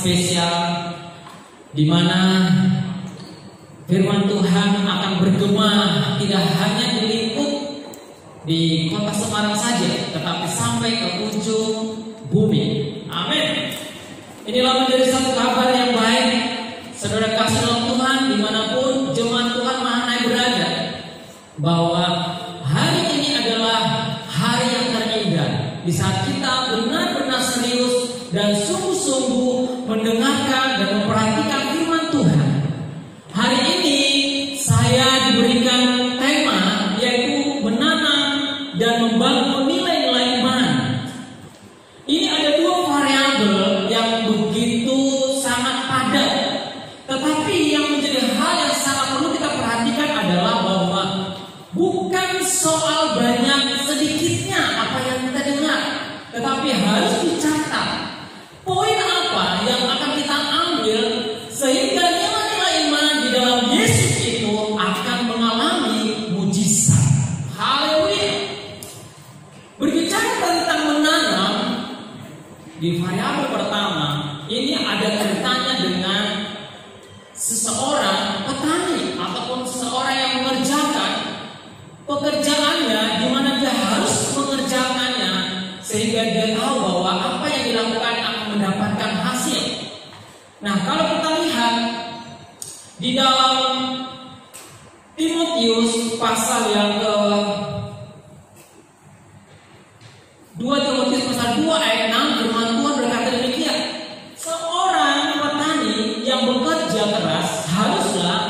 spesial di mana firman Tuhan akan bergema tidak hanya di lingkup di kota Semarang saja, tetapi sampai ke ujung bumi. Amin. Inilah menjadi satu kabar yang baik, saudara kasih dalam Tuhan, dimanapun jemaat Tuhan Mahanaim berada, bahwa hari ini adalah hari yang terindah di saat kita benar-benar serius dan sungguh-sungguh mendengarkan dan memperhatikan firman Tuhan. Hari ini saya diberikan tema yaitu menanam dan membangun nilai-nilai iman. Ini ada dua variabel yang begitu sangat padat, tetapi yang menjadi hal yang sangat perlu kita perhatikan adalah bahwa bukan soal banyak sedikitnya apa yang kita dengar, tetapi harus dicatat poin apa yang akan kita ambil sehingga nilai-nilai iman di dalam Yesus itu akan mengalami mujizat. Haleluya. Berbicara tentang menanam, di variabel pertama ini ada kaitannya dengan seseorang petani ataupun seseorang yang mengerjakan pekerjaannya, di mana dia harus mengerjakannya sehingga dia tahu bahwa apa yang dilakukan akan mendapatkan hasil. Nah, kalau kita lihat di dalam Timotius pasal yang ke 2 Timotius pasal 2 ayat 6, firman Tuhan berkata demikian: seorang petani yang bekerja keras haruslah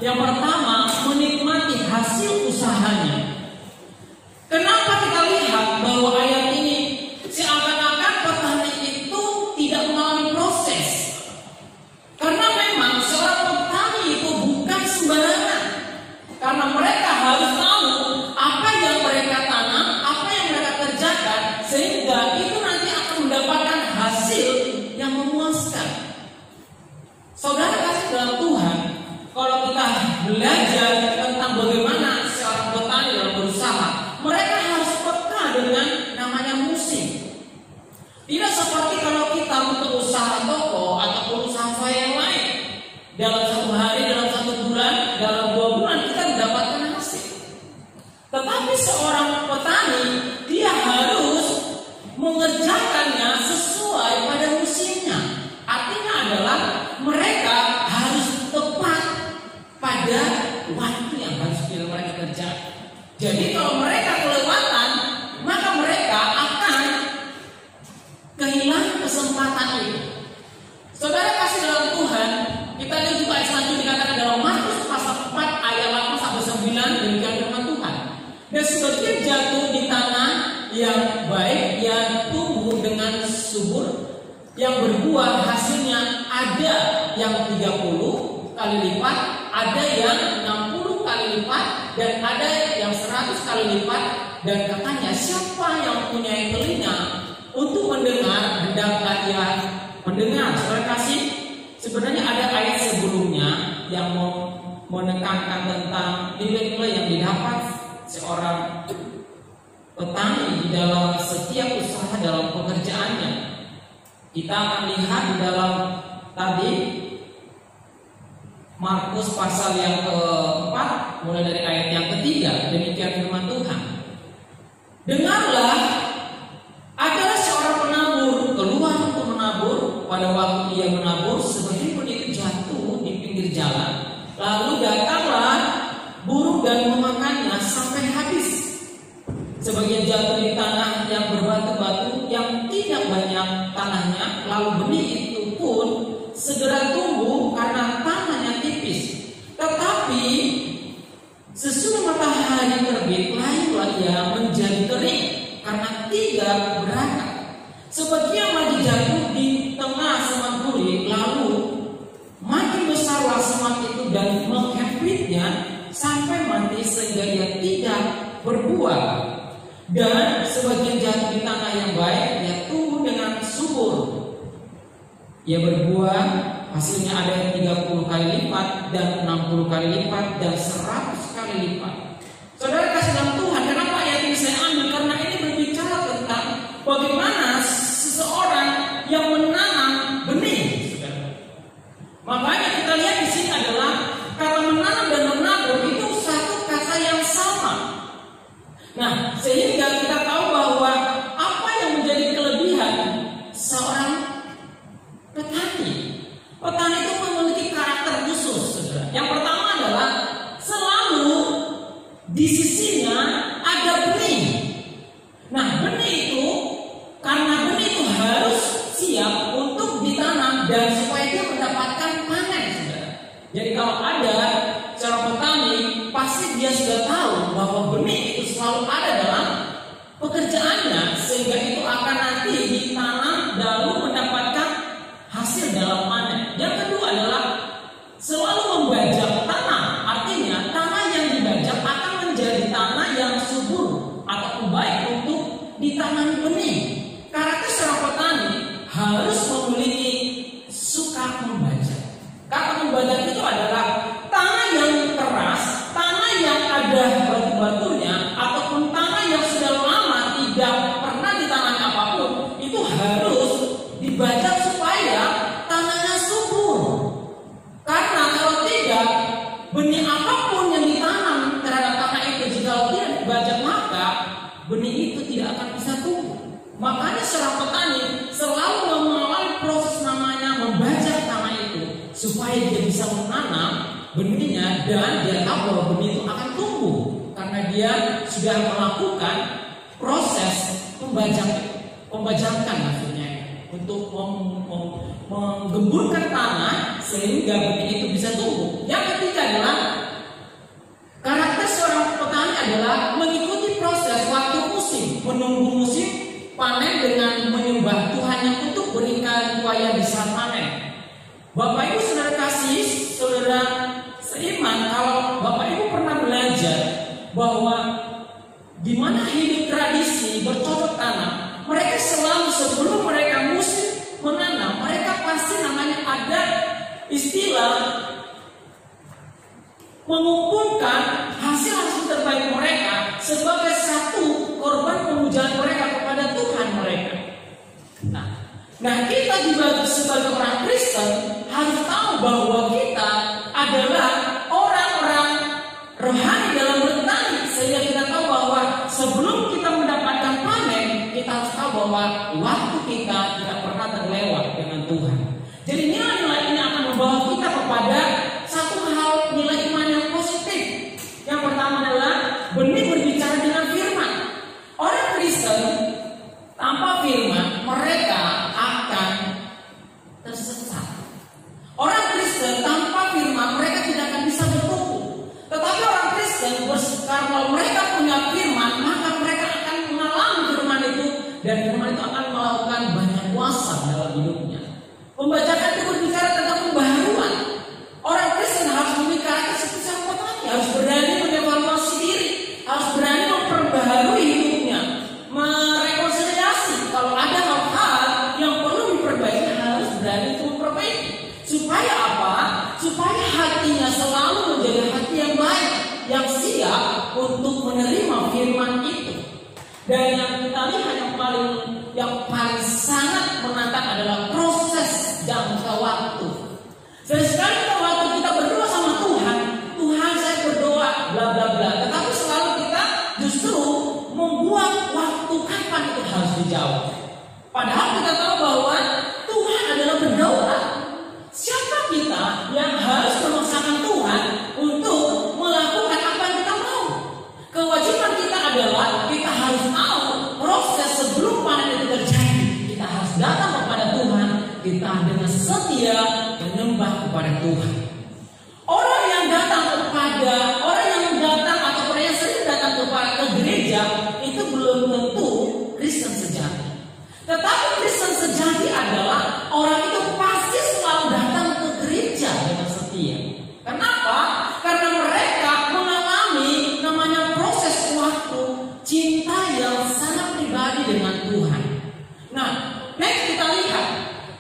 yang pertama menikmati hasil usahanya. Kenapa kita lihat bahwa ayat ini seakan-akan petani itu tidak mengalami proses? Karena memang seorang petani itu bukan sembarangan. Karena mereka harus tahu apa yang mereka tanam, apa yang mereka kerjakan, sehingga itu nanti akan mendapatkan hasil yang memuaskan. Saudara kasih dalam Tuhan, kalau kita belajar tentang bagaimana seorang petani dalam berusaha, mereka harus peka dengan namanya musim. Tidak seperti kalau kita untuk usaha toko ataupun usaha yang lain, dalam satu hari, dalam satu bulan, dalam 2 bulan kita mendapatkan hasil. Tetapi seorang petani, dia harus mengerjakannya sesuai pada musimnya. Artinya adalah mereka harus tepat pada waktu yang harus mereka kerjakan. Jadi kalau mereka kelewatan, maka mereka akan kehilangan kesempatan itu. Saudara kasih dalam Tuhan, kita lihat juga ayat selanjutnya dikatakan dalam Markus pasal 4 ayat 8 sampai 9, demikian firman Tuhan. Dan sebagian jatuh di tanah yang baik, yang tumbuh dengan subur, yang berbuah hasilnya ada yang 30 kali lipat, ada yang 60 kali lipat, dan ada yang 100 kali lipat. Dan katanya siapa yang punya telinga untuk mendengar, hendaklah ia mendengar. Saudara kasih, sebenarnya ada ayat sebelumnya yang mau menekankan tentang nilai-nilai yang didapat seorang petani di dalam setiap usaha dalam pekerjaannya. Kita akan lihat di dalam tadi Markus pasal yang ke-4 mulai dari ayat yang ke-3, demikian firman Tuhan. Dengarlah, adalah seorang penabur keluar untuk menabur. Pada waktu ia menabur, sebagian benih jatuh di pinggir jalan. Lalu datanglah burung dan memakannya sampai habis. Sebagian jatuh di tanah yang berbatu-batu, yang tidak banyak tanahnya. Lalu benih itu pun segera tumbuh karena tanahnya tipis. Tetapi sesudah matahari terbit, lainlah ia menjadi kering karena tidak berakar. Sebagian lagi jatuh di tengah semak gurih, lalu makin besarlah semak itu dan menghempitnya sampai mati sehingga ia tidak berbuah. Dan sebagian jatuh di tanah yang baik, ia tumbuh dengan subur. Ia berbuah, hasilnya ada yang 30 kali lipat, dan 60 kali lipat, dan 100 kali lipat. Saudara kasih dalam Tuhan, kenapa ayat ini saya ambil? Karena ini berbicara tentang bagaimana seseorang yang menanam benih. Nah, sehingga kita tahu bahwa apa yang menjadi kelebihan seorang petani. Petani itu memiliki karakter khusus, saudara. Yang pertama adalah selalu di sisinya ada benih. Nah, benih itu karena benih itu harus siap untuk ditanam dan supaya dia mendapatkan panen, saudara. Jadi kalau ada seorang petani, pasti dia sudah tahu bahwa benih itu selalu ada dalam pekerjaannya, sehingga itu akan nanti ditanam lalu mendapatkan hasil dalam panen. Yang kedua adalah selalu membajak tanah. Artinya tanah yang dibajak akan menjadi tanah yang subur atau baik untuk ditanam benih. Karakter seorang petani harus memiliki suka membajak. Kata membajak itu adalah tanah yang keras, tanah yang ada batu-batunya, ataupun tanah yang sudah lama tidak pernah ditanami apapun, itu harus dibajak supaya tanahnya subur. Karena kalau tidak, benih apapun yang ditanam terhadap tanah itu jika tidak dibajak, maka benih itu tidak akan bisa tumbuh. Makanya seorang petani selalu mengawali proses namanya membajak tanah itu supaya dia bisa menanam benihnya dan dia tahu bahwa benih itu akan tumbuh karena dia sudah melakukan proses pembajakan maksudnya untuk menggemburkan tanah sehingga benih itu bisa tumbuh. Yang ketiga adalah karakter seorang petani adalah mengikuti proses waktu musim, menunggu musim panen dengan menyembah Tuhan yang untuk berikan tuayan di saat panen. Bapak Ibu saudara kasih, saudara seiman, kalau Bapak Ibu pernah belajar bahwa di mana hidup tradisi bercocok tanam, mereka selalu sebelum mereka musim menanam, mereka pasti namanya ada istilah mengumpulkan hasil-hasil terbaik mereka sebagai satu korban pemujaan mereka kepada Tuhan mereka. Nah kita juga sebagai orang Kristen harus tahu bahwa kita adalah orang-orang rohani dalam bertani, sehingga kita tahu bahwa sebelum kita mendapatkan panen, kita harus tahu bahwa waktu kita tidak pernah terlewat dengan Tuhan. Jadi nilai-nilai ini akan membawa kita kepada satu hal, nilai iman yang positif. Yang pertama adalah benih berbicara dengan firman. Orang Kristen tanpa firman mereka akan tersesat. Orang Kristen tanpa firman mereka tidak akan bisa bertumbuh. Tetapi orang Kristen kalau mereka punya firman, maka mereka akan mengalami firman itu dan firman itu akan melakukan banyak kuasa dalam hidupnya. Pembajakan itu berbicara tentang pembaharuan. Orang Kristen harus memiliki karakter seperti sang petani, harus berani mengevaluasi diri, harus berani memperbaharui hidupnya, merekonsiliasi. Kalau ada hal-hal yang perlu diperbaiki, harus berani untuk memperbaiki. Supaya apa? Supaya hatinya selalu menjadi hati yang baik, yang siap untuk menerima firman itu. Dan yang kita lihat yang paling sangat menantang adalah proses jangka waktu. Sekali waktu kita berdoa sama Tuhan, Tuhan saya berdoa bla bla bla, tetapi selalu kita justru membuat waktu kapan itu harus dijawab. Padahal kita tahu bahwa Tuhan adalah berdaulat. Siapa kita yang harus memaksakan Tuhan untuk melakukan apa yang kita mau? Kewajiban kita adalah kita harus tahu proses sebelum panen itu terjadi. Kita harus datang kepada Tuhan, kita dengan setia menyembah kepada Tuhan. Orang yang datang atau orang yang sering datang ke gereja itu belum tentu Kristen sejati. Tetapi Kristen sejati adalah orang itu pasti selalu datang ke gereja dengan setia. Kenapa? Karena mereka mengalami namanya proses waktu cinta yang sangat pribadi dengan Tuhan. Nah, next kita lihat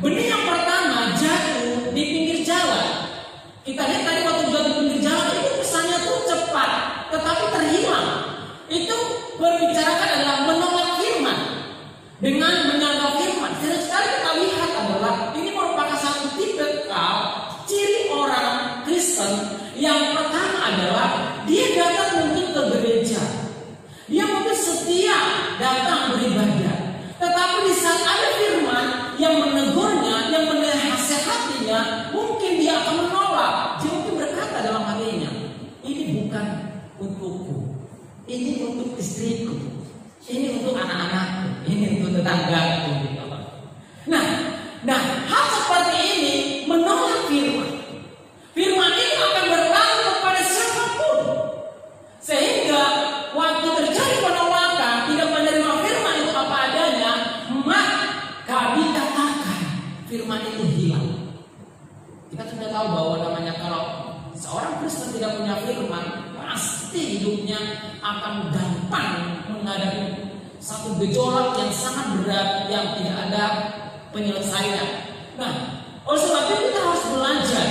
benih yang pertama jatuh di pinggir jalan. Kita lihat tadi waktu jatuh di pinggir jalan itu kesannya tuh cepat, tetapi terhilang. Itu berbicarakan adalah menolak firman dengan menyanggah firman. Jadi sekali kita lihat adalah ini merupakan satu tipikal ciri orang Kristen. Yang pertama adalah dia datang mungkin ke gereja, dia mungkin datang beribadah. Tetapi di saat ada firman yang menegurnya, yang menasehatinya, mungkin dia akan menolak. Dia mungkin berkata dalam hatinya, ini bukan untukku, ini untuk istriku, ini untuk anak-anakku, ini untuk tetanggaku. Nah, hal seperti ini menolak firman. Firman itu akan berlaku kepada siapapun. Sehingga waktu terjadi penolakan, tidak menerima firman itu apa adanya, maka dikatakan firman itu hilang. Kita sudah tahu bahwa namanya kalau seorang Kristen tidak punya firman, pasti hidupnya akan gampang menghadapi satu gejolak yang sangat berat yang tidak ada penyelesaian. Nah, oleh sebab itu kita harus belajar.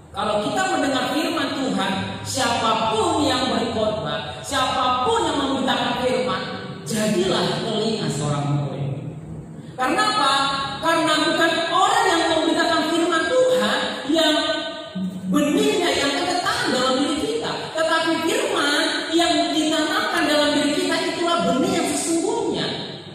Kalau kita mendengar firman Tuhan, siapapun yang berkhotbah, siapapun yang memberitakan firman, jadilah telinga seorang murid. Karena apa? Karena bukan orang yang memberitakan firman Tuhan yang benihnya yang tertanam dalam diri kita, tetapi firman yang ditanamkan dalam diri kita itulah benih yang sesungguhnya.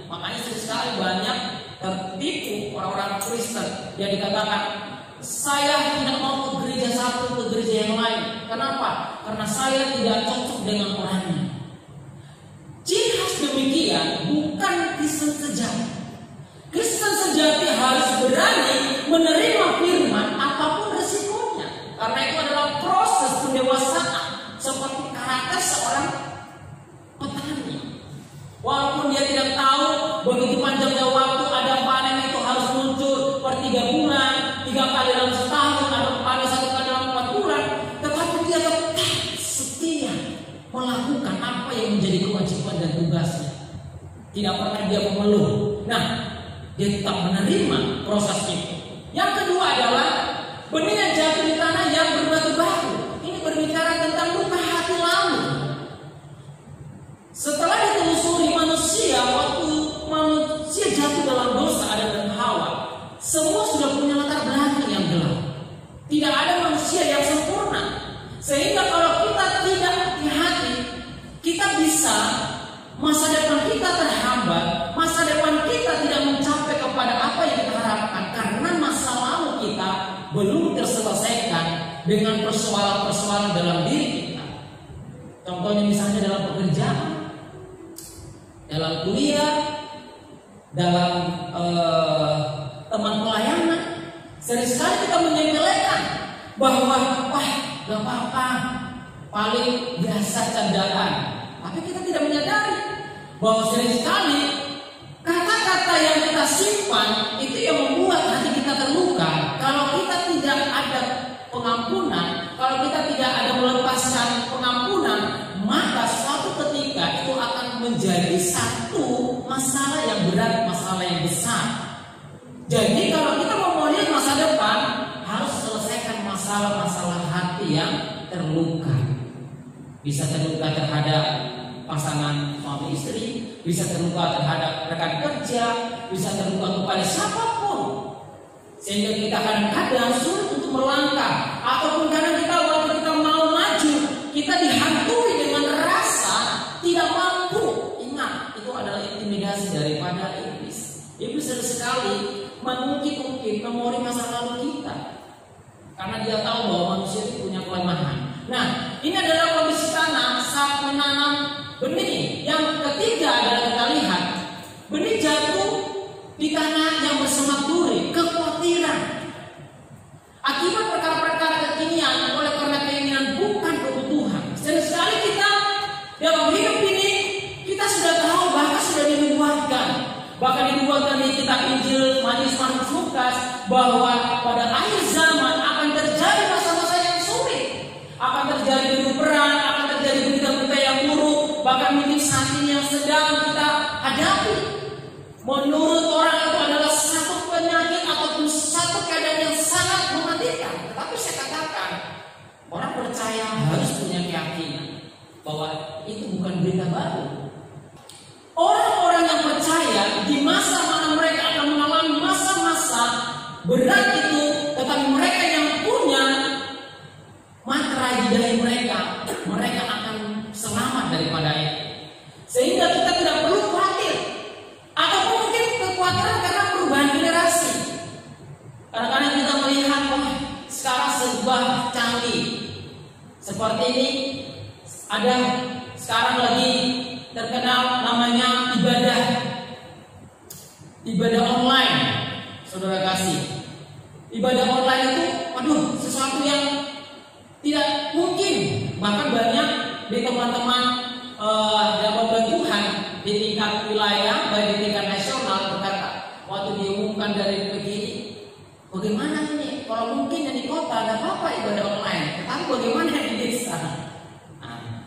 Makanya sekali banyak tertipu orang-orang Kristen yang dikatakan, saya tidak mau ke gereja satu, ke gereja yang lain. Kenapa? Karena saya tidak cocok dengan orangnya. Ciri khas demikian bukan Kristen sejati. Kristen sejati harus berani menerima firman apapun resikonya. Karena itu adalah proses pendewasaan, seperti karakter seorang petani. Walaupun dia tidak tahu begitu panjangnya waktu ada panen itu harus muncul per 3 bulan, 3 kali dalam setahun, atau panen 1 kali dalam 4 bulan, tetapi dia tetap setia melakukan apa yang menjadi kewajiban dan tugasnya. Tidak pernah dia mengeluh. Nah, dia tetap menerima proses itu. Yang kedua adalah benih yang jatuh di tanah yang berbatu batu. Ini berbicara tentang luka hati lalu. Setelah ditelusuri manusia, waktu manusia jatuh dalam dosa Adam dan Hawa, semua sudah punya latar belakang yang gelap. Tidak ada manusia yang sempurna. Sehingga kalau kita tidak hati-hati, kita bisa masa depan kita terhambat, masa depan kita tidak mencapai kepada apa yang kita harapkan karena masa lalu kita belum terselesaikan dengan persoalan-persoalan dalam diri kita. Contohnya misalnya dalam pekerjaan, dalam kuliah, dalam teman pelayanan. Sering sekali kita menyepelekan bahwa wah gak apa-apa, paling biasa candaan. Tapi kita tidak menyadari bahwa sering sekali kata-kata yang kita simpan itu yang membuat hati kita terluka. Kalau kita tidak ada pengampunan, kalau kita tidak ada melepaskan pengampunan, maka suatu ketika itu akan menjadi satu masalah yang berat, masalah yang besar. Jadi kalau kita mau melihat masa depan, harus selesaikan masalah-masalah hati yang terluka. Bisa terluka terhadap pasangan suami istri, bisa terluka terhadap rekan kerja, bisa terluka kepada siapapun. Sehingga kita kadang-kadang sulit untuk melangkah, ataupun kadang kita waktu kita mau maju, kita dihantui dengan rasa tidak mampu. Ingat, itu adalah intimidasi daripada iblis. Iblis sekali mengungkit-ungkit memori masa lalu kita, karena dia tahu bahwa manusia itu punya kelemahan. Nah, ini adalah kondisi tanah saat menanam benih. Yang ketiga adalah kita lihat benih jatuh di tanah yang bersemak duri, kekhawatiran akibat perkara-perkara kekinian, oleh karena keinginan bukan kebutuhan. Sekali kita dalam hidup ini kita sudah tahu, bahkan sudah dibuatkan di kitab Injil Markus Lukas bahwa pada akhir zaman akan terjadi masa-masa yang sulit, akan terjadi hidup perang, akan terjadi berita-berita yang buruk, bahkan mungkin saat ini yang sedang kita hadapi. Menurut orang itu adalah satu penyakit ataupun satu keadaan yang sangat mematikan. Tetapi saya katakan, orang percaya harus punya keyakinan bahwa itu bukan berita baru. Orang-orang yang percaya di masa mana mereka akan mengalami masa-masa berat itu, tetapi mereka yang punya mantra di dalam mereka akan selamat daripada itu. Sehingga kita tidak perlu ada sekarang lagi terkenal namanya ibadah online, saudara kasih. Ibadah online itu, sesuatu yang tidak mungkin. Bahkan banyak di teman-teman hamba Tuhan di tingkat wilayah, baik di tingkat nasional, berkata waktu diumumkan dari begini, bagaimana ini? Kalau mungkin yang di kota ada apa ibadah online, tetapi bagaimana yang di desa?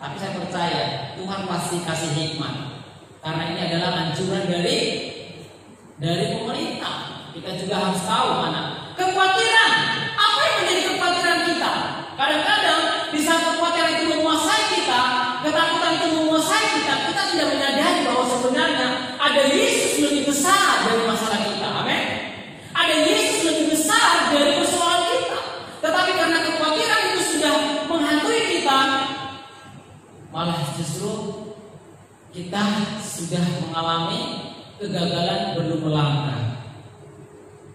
Tapi saya percaya Tuhan pasti kasih hikmat, karena ini adalah anjuran dari pemerintah. Kita juga harus tahu mana kekhawatiran. Apa yang menjadi kekhawatiran kita? Kadang-kadang di saat kekhawatiran itu menguasai kita, ketakutan itu menguasai kita, kita tidak menyadari bahwa sebenarnya ada Yesus lebih besar dari masalah kita. Amin. Ada Yesus lebih besar dari persoalan kita. Tetapi karena kekhawatiran itu sudah menghantui kita, malah justru kita sudah mengalami kegagalan belum melangkah.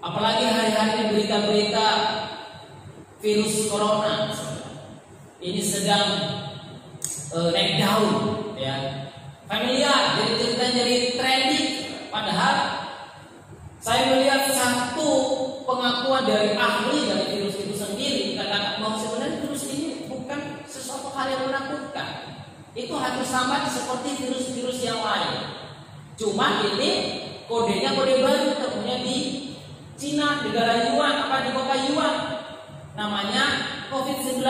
Apalagi hari-hari ini berita-berita virus corona ini sedang naik daun, ya. Familiar, jadi ceritanya jadi trending. Padahal saya melihat satu pengakuan dari ahli dari virus itu sendiri, katakan bahwa sebenarnya virus ini bukan sesuatu hal yang menakutkan. Itu hampir sama seperti virus-virus yang lain. Cuma ini kodenya kode baru, temunya di Cina, negara Yuan, di kota Yuan, namanya COVID-19.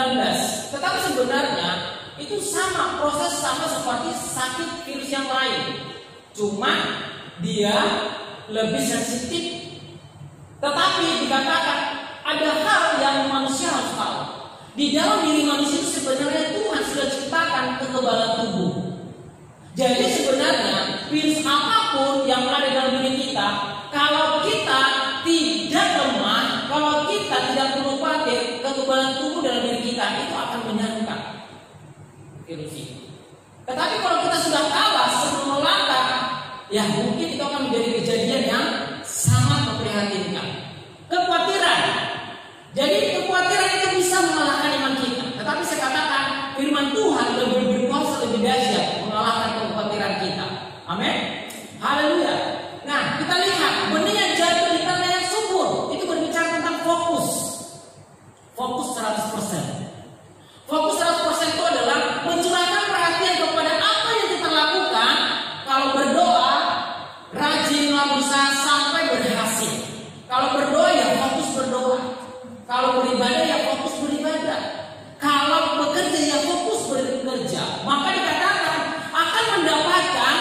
Tetapi sebenarnya itu sama, proses sama seperti sakit virus yang lain. Cuma dia lebih sensitif. Tetapi dikatakan ada hal yang manusia harus tahu. Di dalam diri manusia itu sebenarnya Tuhan sudah ciptakan kekebalan tubuh. Jadi sebenarnya virus apapun yang ada dalam diri kita, kalau kita tidak lemah, kalau kita tidak perlu khawatir, kekebalan tubuh dalam diri kita itu akan menyangkal virus ini. Tetapi kalau kita sudah kalah sebelum melangkah, ya mungkin itu akan menjadi kejadian yang sangat memprihatinkan. Kekhawatiran. Jadi kekhawatiran itu bisa mengalahkan iman kita. Tetapi saya katakan firman Tuhan lebih berkuasa, lebih dahsyat mengalahkan kekhawatiran kita. Amin. Haleluya. Nah, kita lihat benih yang jatuh di tanah yang subur itu berbicara tentang fokus. Fokus 100%. Fokus 100% itu adalah mencurahkan perhatian kepada apa yang kita lakukan. Kalau berdoa, rajinlah berusaha sampai berhasil. Kalau berdoa ya fokus berdoa. Kalau beribadah ya fokus beribadah. Kalau bekerja ya fokus bekerja. Maka dikatakan akan mendapatkan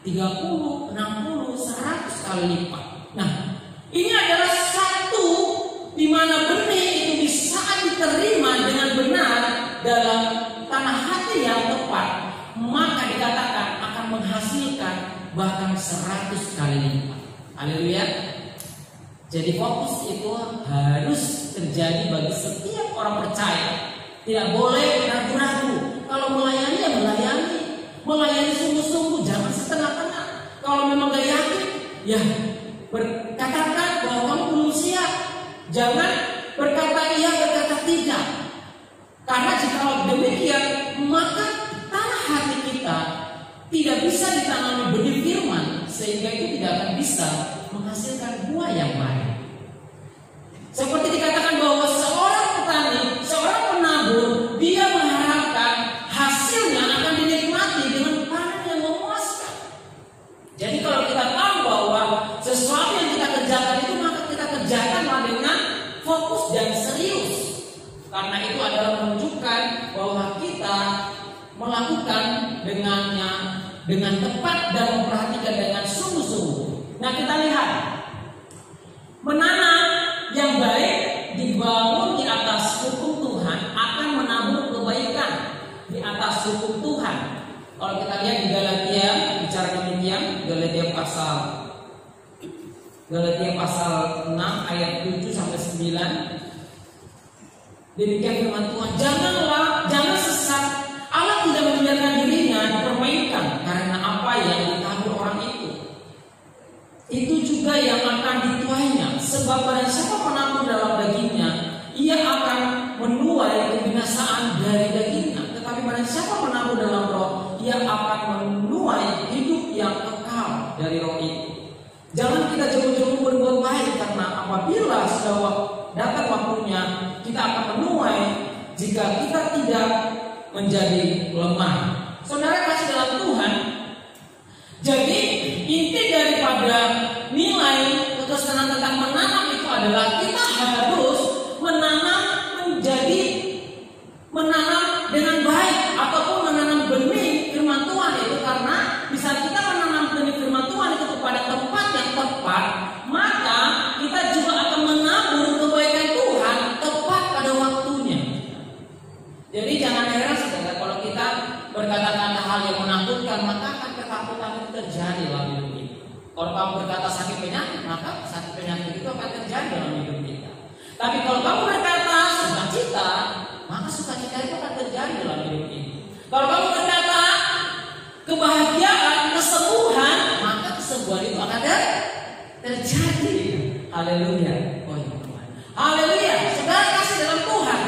30, 60, 100 kali lipat. Nah, ini adalah satu di mana benih itu di saat diterima dengan benar dalam tanah hati yang tepat, maka dikatakan akan menghasilkan bahkan 100 kali lipat. Haleluya. Jadi fokus itu harus terjadi bagi setiap orang percaya. Tidak boleh ragu-ragu. Kalau melayani ya melayani. Melayani sungguh-sungguh, jangan setengah-tengah. Kalau memang gak yakin, ya berkatakan bahwa kamu belum siap. Jangan berkata iya, berkata tidak. Karena jika demikian, maka tanah hati kita tidak bisa ditanami benih firman, sehingga itu tidak akan bisa menghasilkan buah yang baik. Seperti dikatakan bahwa seorang petani, seorang penabur, dia mengharapkan hasilnya akan dinikmati dengan panen yang memuaskan. Jadi kalau kita tahu bahwa sesuatu yang kita kerjakan itu, maka kita kerjakanlah dengan fokus dan serius. Karena itu adalah menunjukkan bahwa kita melakukan dengannya dengan tepat dan memperhatikan dengan sungguh-sungguh. Nah, kita lihat menanam yang baik dibangun di atas hukum Tuhan akan menabur kebaikan di atas hukum Tuhan. Kalau kita lihat di Galatia bicara demikian, Galatia pasal 6 ayat 7 sampai 9. Demikian firman Tuhan, jangan sesat. Allah tidak membiarkan dirinya dipermainkan karena apa yang ditabur orang itu juga yang akan dituainya. Sebab barang siapa penabur dalam dagingnya, ia akan menuai kebinasaan dari dagingnya. Karena siapa menabur dalam roh, ia akan menuai hidup yang kekal dari roh itu. Jangan kita jauh-jauh berbuat baik, karena apabila sudah datang waktunya, kita akan menuai jika kita tidak menjadi lemah. Saudara kasih dalam Tuhan, jadi inti daripada nilai keterangan tentang menanam itu adalah kita harus menanam dengan baik, ataupun menanam benih firman Tuhan itu, karena bisa kita menanam benih firman Tuhan itu kepada tempat yang tepat, maka kita juga akan menabur kebaikan Tuhan tepat pada waktunya. Jadi jangan heran saudara kalau kita berkata-kata hal yang menakutkan, maka akan ketakutan itu terjadi dalam hidup kita. Kalau kamu berkata sakit penyakit, maka sakit penyakit itu akan terjadi dalam hidup kita. Tapi kalau kamu berkata sukacita, maka sukacita itu akan terjadi dalam hidup kita. Kalau kamu berkata kebahagiaan, kesembuhan, maka kesembuhan itu akan terjadi. Haleluya. Oh ya Tuhan. Haleluya. Saudara kasih dalam Tuhan.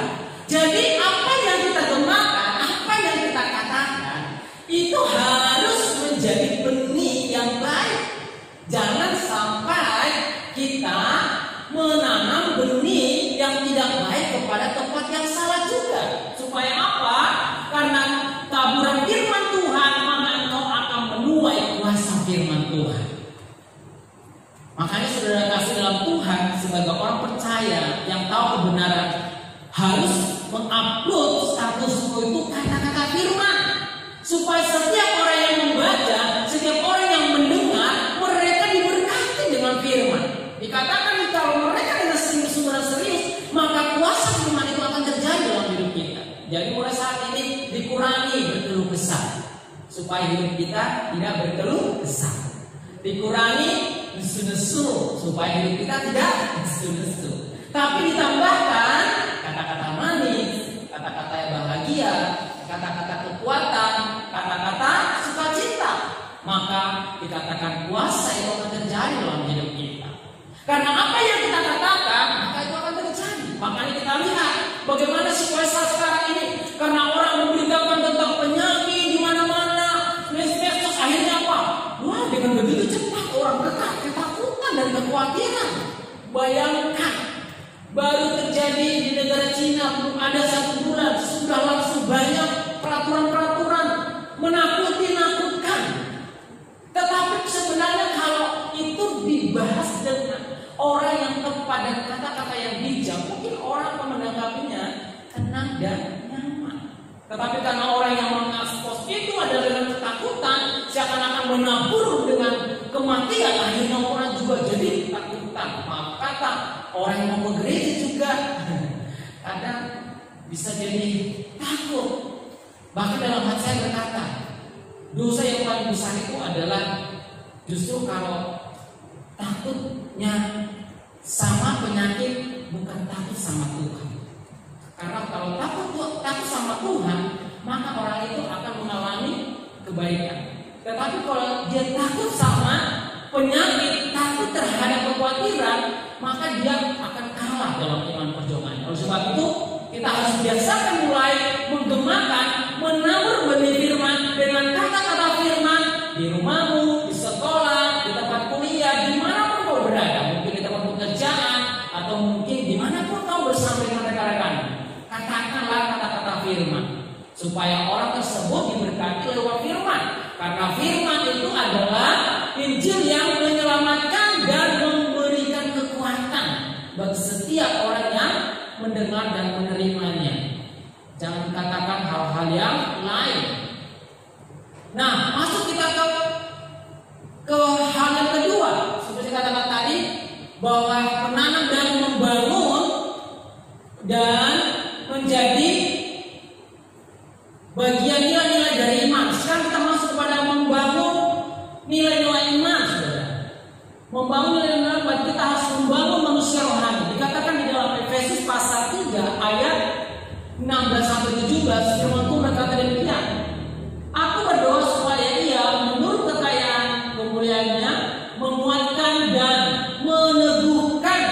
Jadi apa yang kita gemakan, apa yang kita katakan, itu harus menjadi benih yang baik. Jangan sampai kita menanam benih yang tidak baik kepada tempat yang salah juga. Supaya apa? Karena taburan firman Tuhan, maka engkau akan menuai kuasa firman Tuhan. Makanya saudara kasih dalam Tuhan, sebagai orang percaya yang tahu kebenaran, harus mengupload statusku itu kata-kata firman, supaya setiap orang yang membaca, setiap orang yang mendengar, mereka diberkati dengan firman. Dikatakan kalau mereka dengan sungguh-sungguh serius, maka kuasa firman itu akan terjadi dalam hidup kita. Jadi mulai saat ini dikurangi berkeluh kesah, supaya hidup kita tidak berkeluh kesah. Dikurangi nesu-nesu, supaya hidup kita tidak nesu-nesu. Tapi ditambahkan kata-kata manis, kata-kata yang bahagia, kata-kata kekuatan, kata-kata sukacita. Maka dikatakan kuasa itu akan terjadi dalam hidup kita. Karena apa yang kita katakan, maka itu akan terjadi. Makanya kita lihat bagaimana situasi sekarang ini. Karena orang memberitakan tentang penyakit di mana-mana, terus akhirnya apa? Wah, dengan begitu cepat orang ketakutan dan kekhawatiran. Bayangkan, baru terjadi di negara Cina, belum ada 1 bulan, sudah langsung banyak peraturan-peraturan menakutkan. Tetapi sebenarnya kalau itu dibahas dengan orang yang tepat dan kata-kata yang bijak, mungkin orang akan menanggapinya tenang dan nyaman. Tetapi karena orang yang mengekspos itu adalah dengan ketakutan, seakan-akan menabur dengan kematian, akhirnya orang juga jadi ketakutan. Maaf kata, orang yang mau ke gereja juga kadang bisa jadi takut. Bahkan dalam hati saya berkata, dosa yang paling besar itu adalah justru kalau takutnya sama penyakit, bukan takut sama Tuhan. Karena kalau takut sama Tuhan, maka orang itu akan mengalami kebaikan. Tetapi kalau dia takut sama penyakit, takut terhadap kekhawatiran, maka dia akan kalah dalam iman perjuangan. Oleh sebab itu, kita harus biasakan mulai menggemakan, menabur benih firman dengan kata-kata firman di rumahmu, di sekolah, di tempat kuliah, dimanapun kau berada, mungkin di tempat pekerjaan atau mungkin dimanapun kau bersama dengan rekan-rekan. Katakanlah kata-kata firman supaya orang tersebut diberkati lewat firman. Karena firman itu adalah Injil yang menyelamatkan dan memberikan kekuatan bagi setiap orang yang mendengar dan menerimanya. Jangan katakan hal-hal yang lain. Nah, masuk kita ke hal yang kedua. Seperti katakan tadi, bahwa menanam dan membangun dan menjadi bagian nilai-nilai dari iman. Sekarang kita masuk kepada membangun nilai-nilai iman, saudara. Membangun nilai-nilai iman, kita harus membangun manusia rohani. Dikatakan di dalam Efesus pasal 3 ayat 16-17, firman Tuhan berkata demikian. Aku berdoa supaya ia menurut kekayaan kemuliaannya menguatkan dan meneguhkan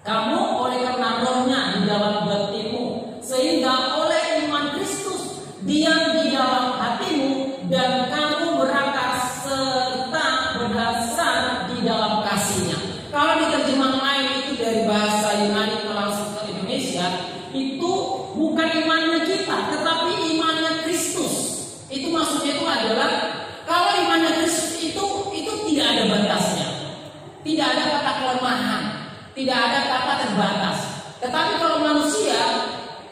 kamu oleh karena rohnya di dalam batinmu, sehingga oleh iman Kristus diam di dalam hatimu dan kamu berakar serta berdasar di dalam kasihnya. Kalau di terjemahan lain itu dari bahasa Yunani langsung ke Indonesia, itu bukan imannya kita, tetapi imannya Kristus. Itu maksudnya itu adalah kalau imannya Kristus itu tidak ada batasnya, tidak ada kata kelemahan, tidak ada kata terbatas. Tetapi kalau manusia,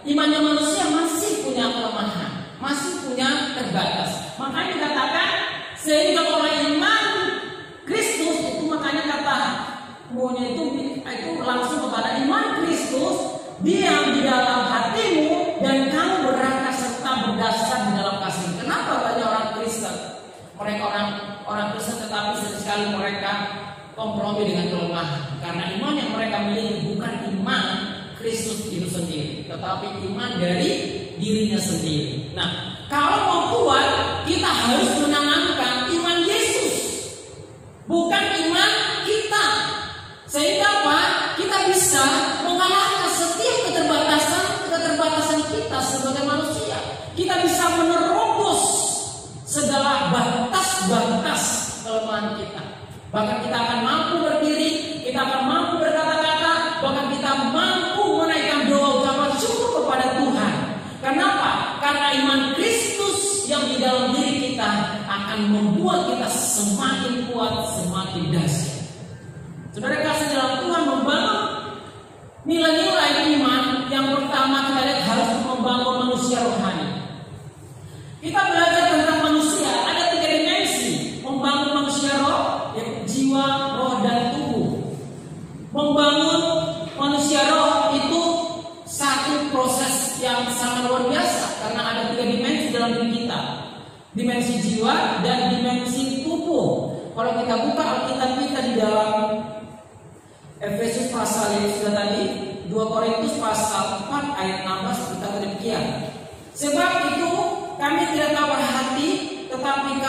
imannya manusia masih punya kelemahan, masih punya terbatas. Makanya dikatakan sehingga oleh iman Kristus itu, makanya kata maunya itu langsung kepada iman Kristus diam di dalam hatimu dan kamu berakar serta berdasar di dalam kasih. Kenapa banyak orang Kristen? Mereka orang Kristen tetapi sesekali mereka kompromi dengan kelemahan, karena iman yang mereka miliki bukan iman Kristus itu sendiri, tetapi iman dari dirinya sendiri. Nah, kalau mau kuat, kita harus menanamkan iman Yesus, bukan iman kita. Sehingga apa? Kita bisa mengalahkan setiap keterbatasan kita sebagai manusia. Kita bisa menerobos segala batas-batas kelemahan kita. Bahkan kita akan mampu berdiri, kita akan mampu berkata-kata, bahkan kita mampu menaikkan doa ucapan syukur kepada Tuhan. Kenapa? Karena iman Kristus yang di dalam diri kita akan membuat kita semakin kuat, semakin dahsyat. Saudara kasih dalam Tuhan, membangun nilai-nilai iman yang pertama kita lihat harus membangun manusia rohani. Kita belajar tentang manusia, ada 3 dimensi membangun manusia roh, yaitu jiwa, roh, dan tubuh. Membangun manusia roh itu satu proses yang sangat luar biasa, karena ada 3 dimensi dalam diri kita, dimensi jiwa dan dimensi tubuh. Kalau kita buka Alkitab kita di dalam Efesus pasal yang sudah tadi, 2 Korintus pasal 4 ayat 16 berkata demikian. Sebab itu kami tidak kabar hati, tetapi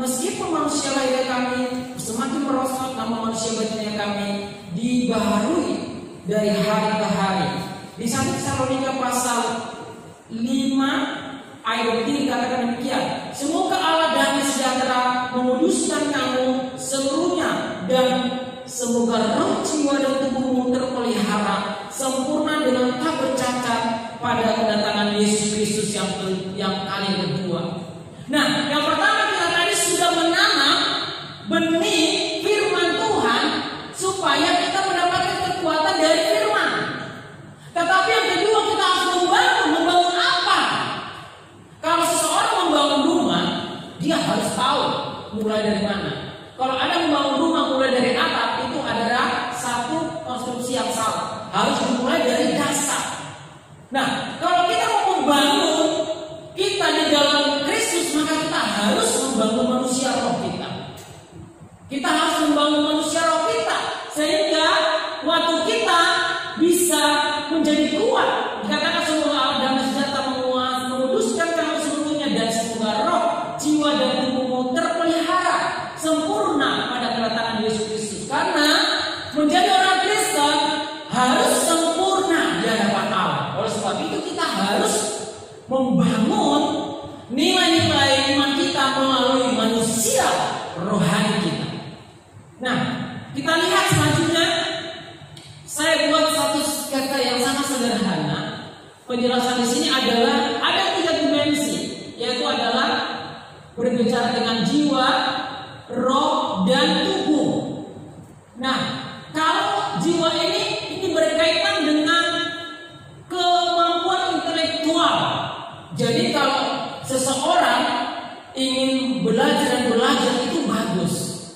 meskipun manusia lahir kami semakin merosot, nama manusia batinnya kami dibaharui dari hari ke hari. Di 1 Tesalonika pasal 5 ayat 3 dikatakan demikian. Semoga Allah damai sejahtera menguduskan kamu seluruhnya, dan semoga roh, jiwa, dan tubuhmu terpelihara sempurna dengan tak bercacat pada kedatangan Yesus Kristus yang kali kedua. Nah, yang pertama kita tadi sudah menanam benih firman Tuhan supaya kita mendapatkan kekuatan dari firman. Tetapi yang kedua kita harus membangun apa? Kalau seseorang membangun rumah, dia harus tahu mulai dari mana. Kalau ada membangun rumah mulai dari atap, itu adalah satu konstruksi yang salah. Harus dimulai dari dasar. Nah, kalau kita mau membangun kita di dalam Kristus, maka kita harus membangun manusia roh kita. Kita harus membangun manusia roh kita, sehingga waktu kita bisa menjadi kuat. Dikatakan semoga Allah damai sejahtera menguduskan kamu seluruhnya, dan semoga roh, jiwa, dan tubuhmu terpelihara sempurna pada kedatangan Yesus Kristus. Karena menjadi orang Kristen harus sempurna di hadapan Allah. Oleh sebab itu kita harus membangun nilai-nilai iman kita melalui manusia rohani kita. Nah, kita lihat selanjutnya. Saya buat satu kata yang sangat sederhana. Penjelasan di sini adalah ada 3 dimensi, yaitu adalah berbicara dengan jiwa, roh, dan tubuh. Nah, kalau jiwa ini berkaitan dengan kemampuan intelektual. Jadi kalau seseorang ingin belajar itu bagus,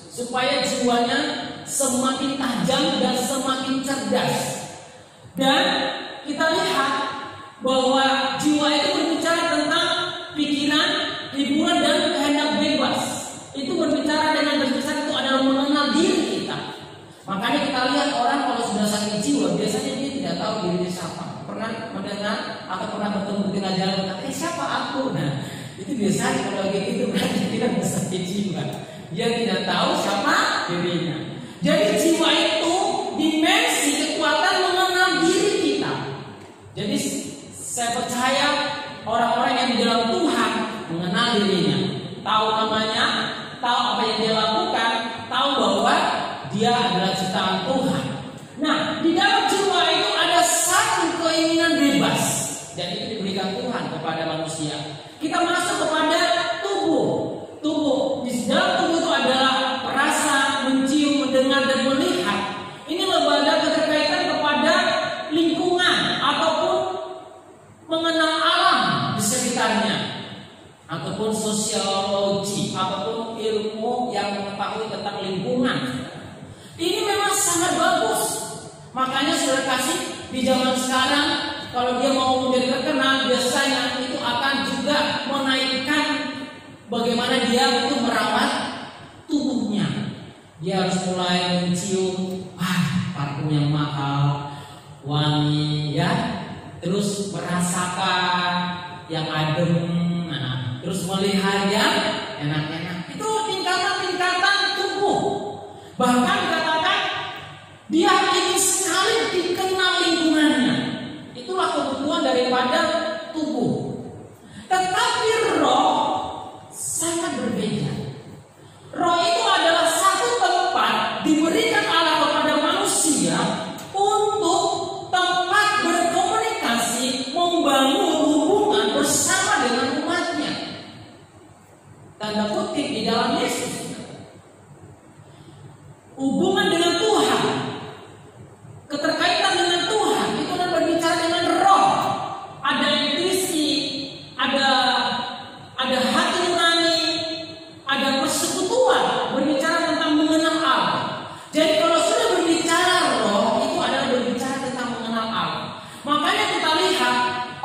supaya jiwanya semakin tajam dan semakin cerdas. Dan kita lihat bahwa jiwa itu berbicara tentang pikiran, hiburan, dan kehendak bebas. Itu berbicara dengan berbesar itu adalah mengenal diri kita. Makanya kita lihat orang kalau sudah sakit jiwa, biasanya dia tidak tahu dirinya siapa. Pernah mendengar atau pernah bertemu di tengah jalan berkata, siapa aku? Nah, itu biasanya kalau gitu berarti dia sakit jiwa. Dia tidak tahu siapa dirinya. Jadi jiwa itu dimensi kekuatan mengenal diri kita. Jadi saya percaya orang-orang yang di dalam Tuhan, mengenal dirinya, tahu namanya, tahu apa yang dia lakukan, tahu bahwa dia adalah ciptaan Tuhan. Nah, di dalam jiwa itu ada satu keinginan bebas, dan itu diberikan Tuhan kepada manusia. Kita masuk kepada tubuh. Di dalam tubuh itu adalah perasa, mencium, mendengar, dan melihat. Ini lembaga keterkaitan kepada lingkungan ataupun mengenal alam di sekitarnya, ataupun sosiologi, ataupun ilmu yang mengetahui tentang lingkungan. Ini memang sangat bagus. Makanya saudara kasih, di zaman sekarang kalau dia mau menjadi terkenal, biasanya itu akan juga menaikkan bagaimana dia itu merawat tubuhnya. Dia harus mulai mencium parfum yang mahal, wangi, ya. Terus merasakan yang adem, terus melihat yang enak-enak. Itu tingkatan-tingkatan tubuh. Bahkan katakan dia ingin sekali dikenal lingkungannya. Itulah kebutuhan daripada tubuh. Tetapi roh sangat berbeda. Roh itu adalah satu tempat diberikan Allah kepada manusia untuk tempat berkomunikasi, membangun hubungan bersama dengan umatnya. Tanda kutip di dalam Yesus. Hubungan dengan Tuhan, keterkaitan dengan Tuhan itu adalah berbicara dengan roh. Ada intuisi, ada hati nurani, ada persekutuan, berbicara tentang mengenal Allah. Jadi kalau sudah berbicara roh, itu adalah berbicara tentang mengenal Allah. Makanya kita lihat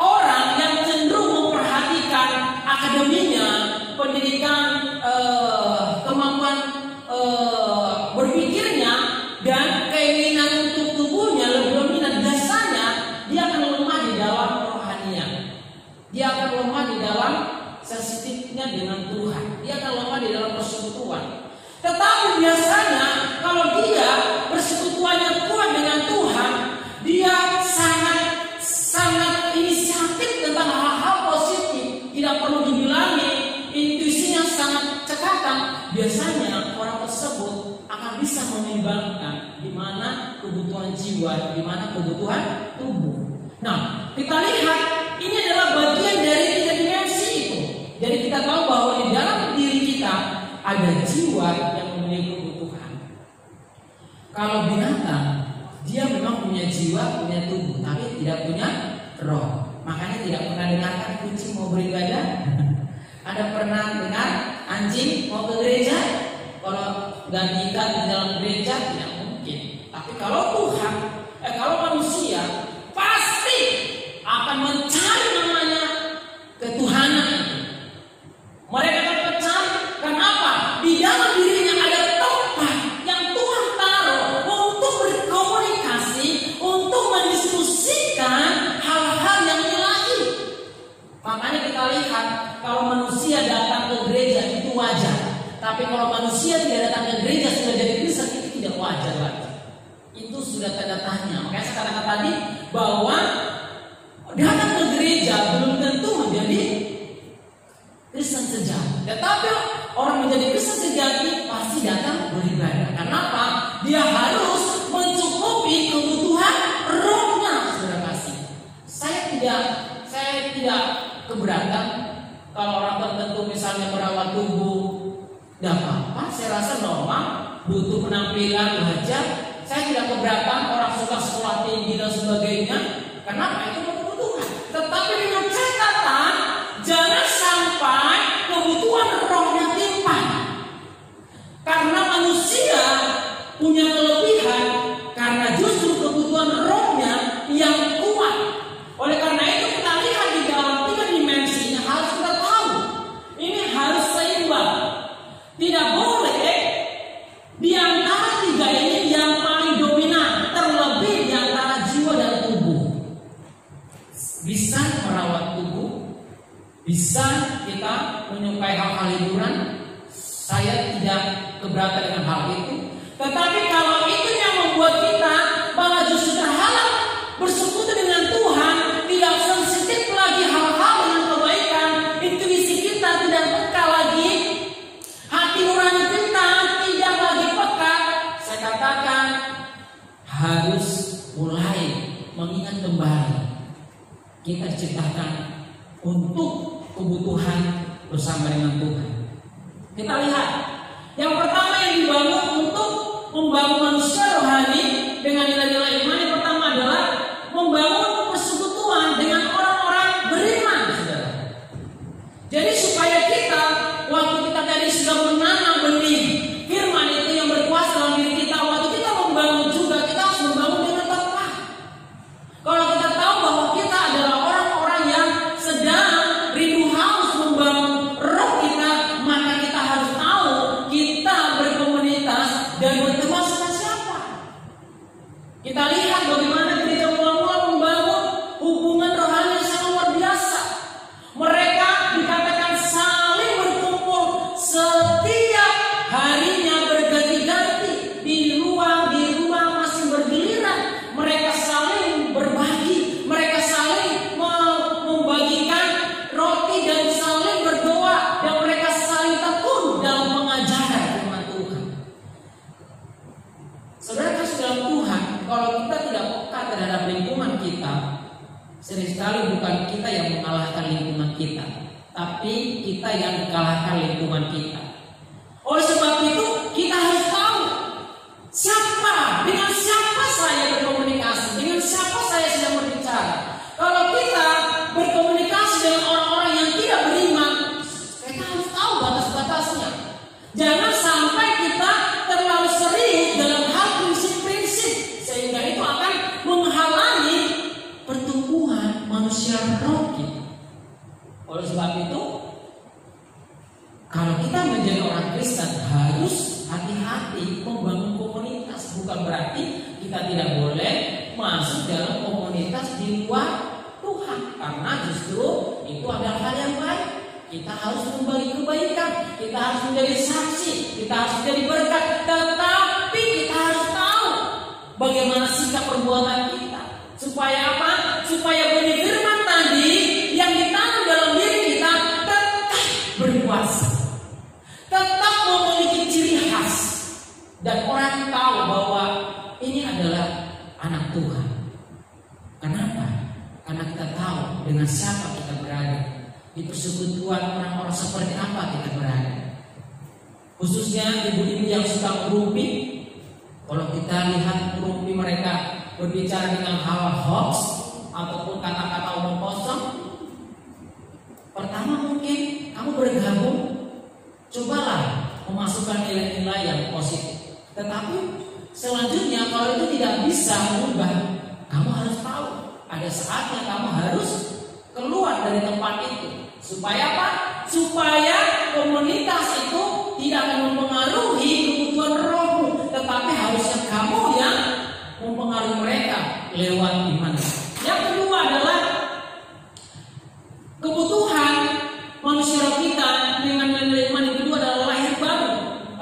orang yang cenderung memperhatikan akademinya, pendidikan, kemampuan berpikirnya, dan keinginan untuk tubuhnya lebih dominan, biasanya dia akan lemah di dalam rohaninya. Dia akan lemah di dalam sensitifnya dengan Tuhan. Dia akan lemah di dalam persekutuan. Tetapi biasanya kalau dia persekutuannya kuat dengan Tuhan, dia sangat inisiatif tentang hal-hal positif. Tidak perlu dibilangi, intuisinya sangat cekatan. Biasanya orang tersebut akan bisa menimbangkan di mana kebutuhan jiwa, di mana kebutuhan tubuh. Nah, kita lihat ini adalah bagian dari tiga dimensi itu. Jadi kita tahu bahwa di dalam diri kita ada jiwa yang memiliki kebutuhan. Kalau binatang, dia memang punya jiwa, punya tubuh, tapi tidak punya roh. Makanya tidak pernah dengarkan kucing mau beribadah. Ada pernah dengar anjing mau ke gereja? Kalau nggak diikat di dalam gereja tidak mungkin. Tapi kalau Tuhan, kalau manusia pasti akan mencari namanya ketuhanan. Mereka akan mencari. Kenapa? Di dalam dirinya ada tempat yang Tuhan taruh untuk berkomunikasi, untuk mendiskusikan hal-hal yang ilahi. Makanya kita lihat kalau manusia datang ke gereja itu wajar. Tapi kalau manusia tidak datang ke gereja sudah jadi Kristen, itu tidak wajar lagi. Itu sudah tanda tanya. Makanya saya katakan tadi bahwa datang ke gereja belum tentu menjadi Kristen sejati. Tetapi orang menjadi Kristen sejati pasti datang beribadah. Kenapa? Dia harus mencukupi kebutuhan rohnya, saudara kasih. Saya tidak keberatan kalau orang tertentu misalnya merawat tubuh. Tidak apa-apa, saya rasa normal, butuh penampilan wajar. Saya tidak keberatan orang suka sekolah tinggi dan sebagainya. Kenapa? Itu kebutuhan. Tetapi dengan catatan, jangan sampai kebutuhan rohnya timpang. Karena manusia punya kelebihan, karena justru kebutuhan rohnya yang kuat. Oleh karena itu kita lihat di dalam tiga dimensinya harus kita tahu. Ini harus seimbang. Tidak boleh di antara tiga ini yang paling dominan, terlebih di antara jiwa dan tubuh. Bisa merawat tubuh, bisa kita menyukai hal-hal hiburan. Saya tidak keberatan dengan hal itu. Tetapi kalau itu yang membuat kita malah justru terhalang bersekutu dengan Tuhan, tidak sensitif lagi hal-hal dengan kebaikan, diciptakan untuk kebutuhan bersama dengan Tuhan. Kita lihat, yang pertama yang dibangun untuk membangun manusia rohani dengan nilai-nilai iman, yang pertama adalah membangun persekutuan dengan orang-orang beriman, saudara. Jadi supaya kita, waktu kita tadi sudah menanam benih firman itu yang berkuasa dalam diri kita, waktu kita membangun juga, kita harus membangun dengan tepat. Kalau kita tahu bahwa kita adalah orang-orang yang sedang rindu haus membangun roh kita, maka kita harus tahu kita berkomunitas dan berteman sama siapa. Kita lihat bagaimana gereja mula-mula membangun hubungan rohani yang sangat luar biasa. Mereka dikatakan saling berkumpul setiap harinya berganti-ganti di ruang masing bergiliran. Mereka saling berbagi, mereka saling membagikan roti dan saling berdoa, dan mereka saling tekun dalam pengajaran firman Tuhan. Saudara kasih dalam Tuhan, kalau kita tidak peka terhadap lingkungan kita, sering sekali bukan kita yang mengalahkan lingkungan kita, tapi kita yang mengalahkan lingkungan kita. Oleh sebab itu, kita harus tahu dengan siapa saya berkomunikasi, dengan siapa saya sedang berbicara. Kalau kita berkomunikasi dengan orang-orang yang tidak beriman, kita harus tahu batas-batasnya. Jangan sampai kita terlalu serius dalam hal prinsip-prinsip, sehingga itu akan menghalangi pertumbuhan manusia roh kita. Oleh sebab itu, kalau kita menjadi orang Kristen harus hati-hati membangun komunitas. Bukan berarti kita tidak boleh masuk dalam komunitas di luar Tuhan, karena justru itu adalah hal yang baik. Kita harus membagi kebaikan, kita harus menjadi saksi, kita harus menjadi berkat. Tetapi kita harus tahu bagaimana sikap perbuatan kita. Supaya apa? Supaya benih firman tadi yang ditanam dalam diri kita tetap berkuasa, tetap memiliki ciri khas, dan orang tahu bahwa ini adalah anak Tuhan. Kenapa? Karena kita tahu dengan siapa kita berada, di persekutuan orang-orang seperti apa kita berada. Khususnya ibu-ibu yang suka merumpi, kalau kita lihat merumpi mereka berbicara dengan hal hoax ataupun kata-kata omong kosong, pertama mungkin kamu bergabung, cobalah memasukkan nilai-nilai yang positif. Tetapi selanjutnya kalau itu tidak bisa mengubah, kamu harus tahu ada saatnya kamu harus keluar dari tempat itu. Supaya apa? Supaya komunitas itu tidak akan mempengaruhi kebutuhan rohmu, tetapi harusnya kamu yang mempengaruhi mereka lewat iman. Yang kedua adalah kebutuhan manusia roh kita dengan nilai iman. Yang kedua adalah lahir baru.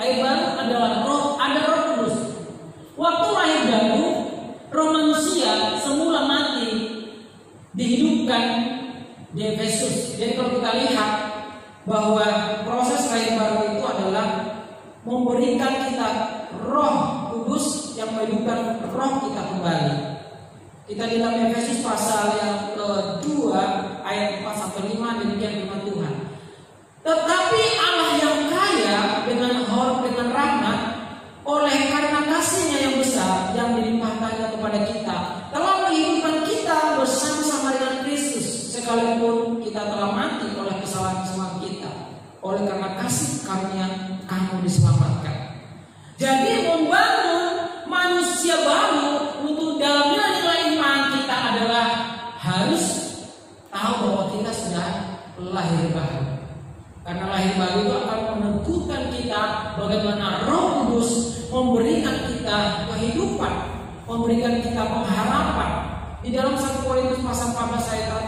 Lahir baru adalah roh, ada Roh Kudus. Waktu lahir baru, roh manusia semula mati dihidupkan di Efesus. Jadi kalau kita lihat bahwa proses lahir baru itu adalah memberikan kita Roh Kudus yang menghidupkan roh kita kembali. Kita di dalam Efesus pasal yang kedua ayat 4-5 demikian firman Tuhan. Tetapi Allah yang kaya dengan rahmat, oleh karena kasih-Nya yang besar yang dilimpahkannya kepada kita, telah menghidupkan kita bersama-sama dengan Kristus, sekalipun kita telah mati oleh kesalahan-kesalahan kita. Oleh karena kasih karunia kamu diselamatkan. Jadi membangun manusia baru untuk dalam nilai iman kita adalah harus tahu bahwa kita sudah lahir baru. Karena lahir baru itu akan menentukan kita bagaimana Roh Kudus memberikan kita kehidupan, memberikan kita pengharapan. Di dalam 1 Korintus pasal 14 ayat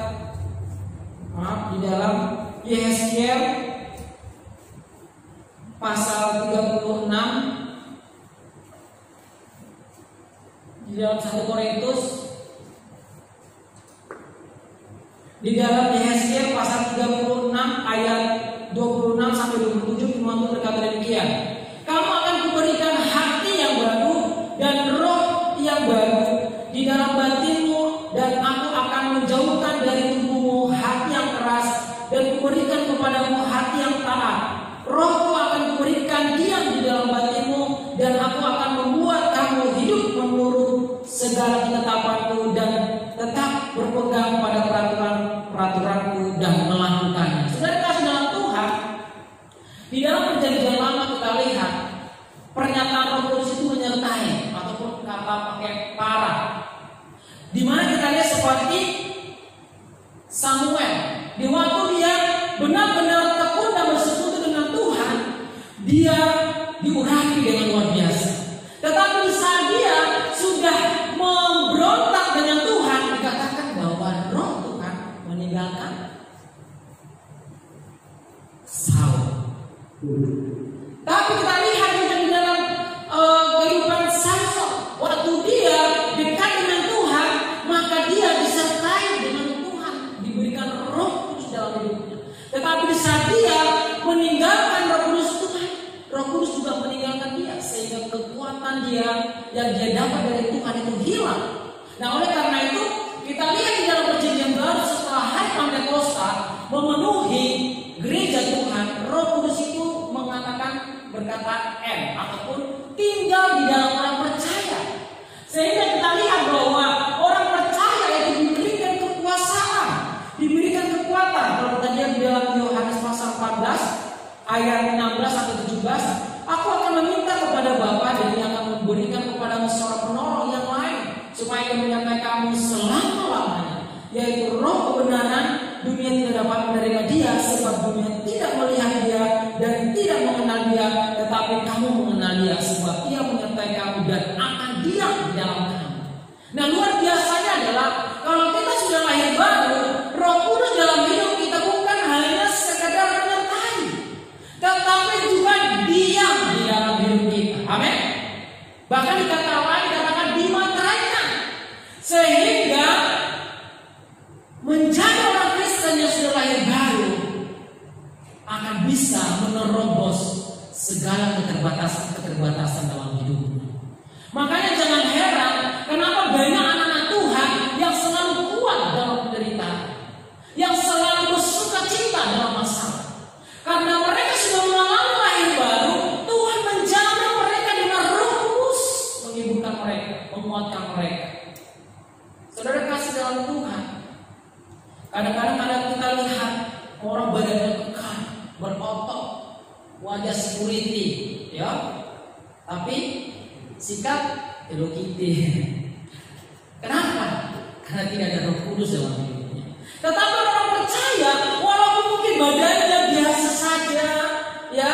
di dalam Yesaya pasal 36, di dalam 1 Korintus, di dalam Yesaya pasal 36 ayat 26-27 firman Tuhan berkata demikian. Kamu akan kuberikan hati yang baru dan roh yang baru di dalam batinmu, dan aku akan menjauhkan dari tubuhmu benar-benar tekun dan bersekutu dengan Tuhan, dia diurapi dengan luar biasa. Tetapi saat dia sudah memberontak dengan Tuhan, dikatakan bahwa roh Tuhan meninggalkan Saul. Tapi kita lihat juga di dalam kehidupan Samson, waktu dia dekat dengan Tuhan, maka dia disertai dengan Tuhan, diberikan Roh Kudus dalam hidupnya. Tetapi di saat dia meninggalkan Roh Kudus Tuhan, Roh Kudus juga meninggalkan dia, sehingga kekuatan dia yang dia dapat dari Tuhan itu hilang. Nah, oleh karena itu kita lihat di dalam Perjanjian Baru setelah hari Pentakosta memenuhi gereja Tuhan, Roh Kudus itu berkata ataupun tinggal di dalam orang percaya. Sehingga kita lihat bahwa orang percaya itu diberikan kekuasaan, diberikan kekuatan. Kalau tadi di dalam Yohanes pasal 14 ayat 16 sampai 17, aku akan meminta kepada Bapa dan Dia akan memberikan kepadamu seorang penolong yang lain, supaya Ia menyertai kamu selama-lamanya, yaitu Roh kebenaran. Dunia tidak dapat menerima Dia, sebab dunia tidak melihat Dia dan tidak mengenal Dia, tetapi kamu mengenal Dia, sebab Ia menyertai kamu dan akan diam di dalam kamu. Nah, luar biasanya adalah kalau kita sudah lahir baru, Roh Kudus dalam hidup kita bukan hanya sekadar menyertai, tetapi juga diam di dalam hidup kita. Amin. Bahkan dikatakan dimataikan, sehingga menjadi orang Kristen yang sudah lahir baru akan bisa menerobos segala keterbatasan dalam hidupnya. Makanya jangan heran kenapa banyak anak-anak Tuhan yang selalu kuat dalam penderitaan, yang selalu bersuka cita dalam masalah. Karena mereka sudah mengalami lahir baru, Tuhan menjamin mereka dengan Roh Kudus, menghiburkan mereka, menguatkan mereka. Saudara kasih dalam Tuhan, kadang-kadang kita lihat orang badannya kekar, berotot, wajah security, ya, tapi sikap Hello Kitty. Kenapa? Karena tidak ada Roh Kudus dalam hidupnya. Tetapi orang percaya, walaupun mungkin badannya biasa saja, ya,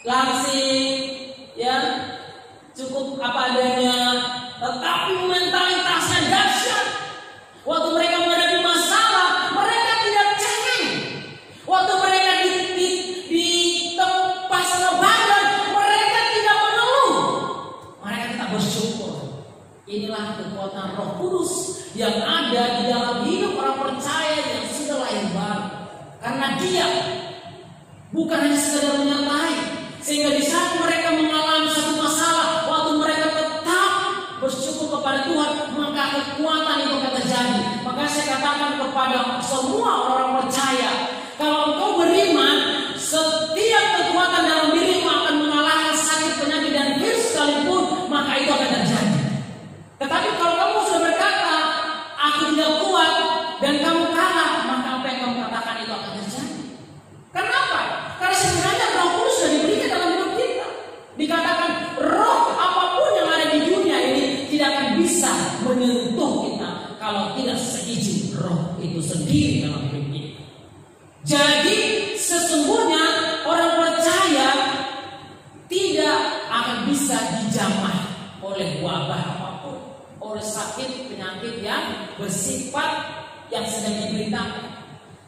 langsing, ya, cukup apa adanya, tetapi mentalitasnya dahsyat. Waktu mereka menghadapi masalah, mereka tidak cengeng. Waktu mereka ditempas badan, mereka tidak mengeluh. Mereka tetap bersyukur. Inilah kekuatan Roh Kudus yang ada di dalam hidup orang percaya yang sudah lahir baru. Karena Dia bukan hanya sekedar menyertai, sehingga di saat mereka mengalami satu masalah, waktu mereka tetap bersyukur kepada Tuhan, maka kekuatan itu akan terjadi. Maka saya katakan kepada semua orang percaya, kalau engkau beriman, setiap kekuatan dalam dirimu akan mengalahkan sakit, penyakit dan virus sekalipun, maka itu akan terjadi. Tetapi kalau kamu sudah berkata, aku tidak kuat dan kamu kalah, maka apa yang kamu katakan itu akan terjadi. Kenapa? Karena sebenarnya Roh Kudus sudah diberikan dalam hidup kita. Dikatakan roh apapun yang ada di dunia ini tidak akan bisa menyentuh kita kalau tidak seizin Roh itu sendiri dalam hidup kita. Jadi sesungguhnya orang percaya tidak akan bisa dijamah oleh wabah apapun, oleh sakit penyakit yang bersifat yang sedang diberitakan.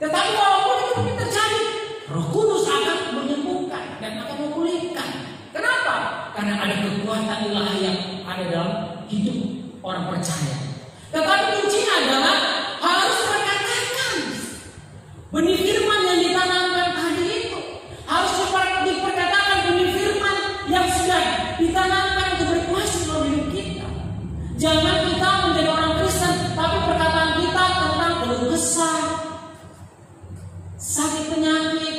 Tetapi walaupun itu terjadi, Roh Kudus akan menyembuhkan dan akan memulihkan. Kenapa? Karena ada kekuatan ilahi yang ada dalam hidup orang percaya. Tetapi kuncinya adalah harus perkatakan benih firman yang ditanamkan tadi itu. Harus diperkatakan benih firman yang sudah ditanamkan untuk berkuasa dalam hidup kita. Jangan kita menjadi orang Kristen, tapi perkataan kita tentang keluh kesah, sakit penyakit,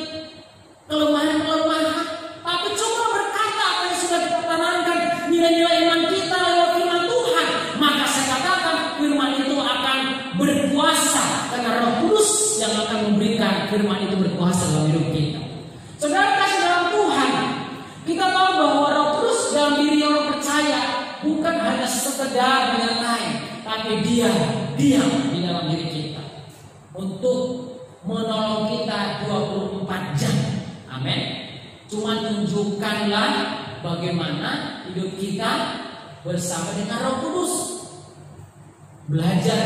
kelemahan-kelemahan, tapi coba berkata apa yang sudah ditanamkan, nilai-nilai iman kita lewat firman Tuhan. Maka saya katakan firman itu akan berkuasa, karena Roh Kudus yang akan memberikan firman itu berkuasa dalam hidup kita. Saudara kasih dalam Tuhan, kita tahu bahwa Roh Kudus dalam diri orang percaya bukan hanya sekedar menyertai, tapi Dia diam di dalam diri kita untuk menolong kita Amin. Cuma tunjukkanlah bagaimana hidup kita bersama dengan Roh Kudus. Belajar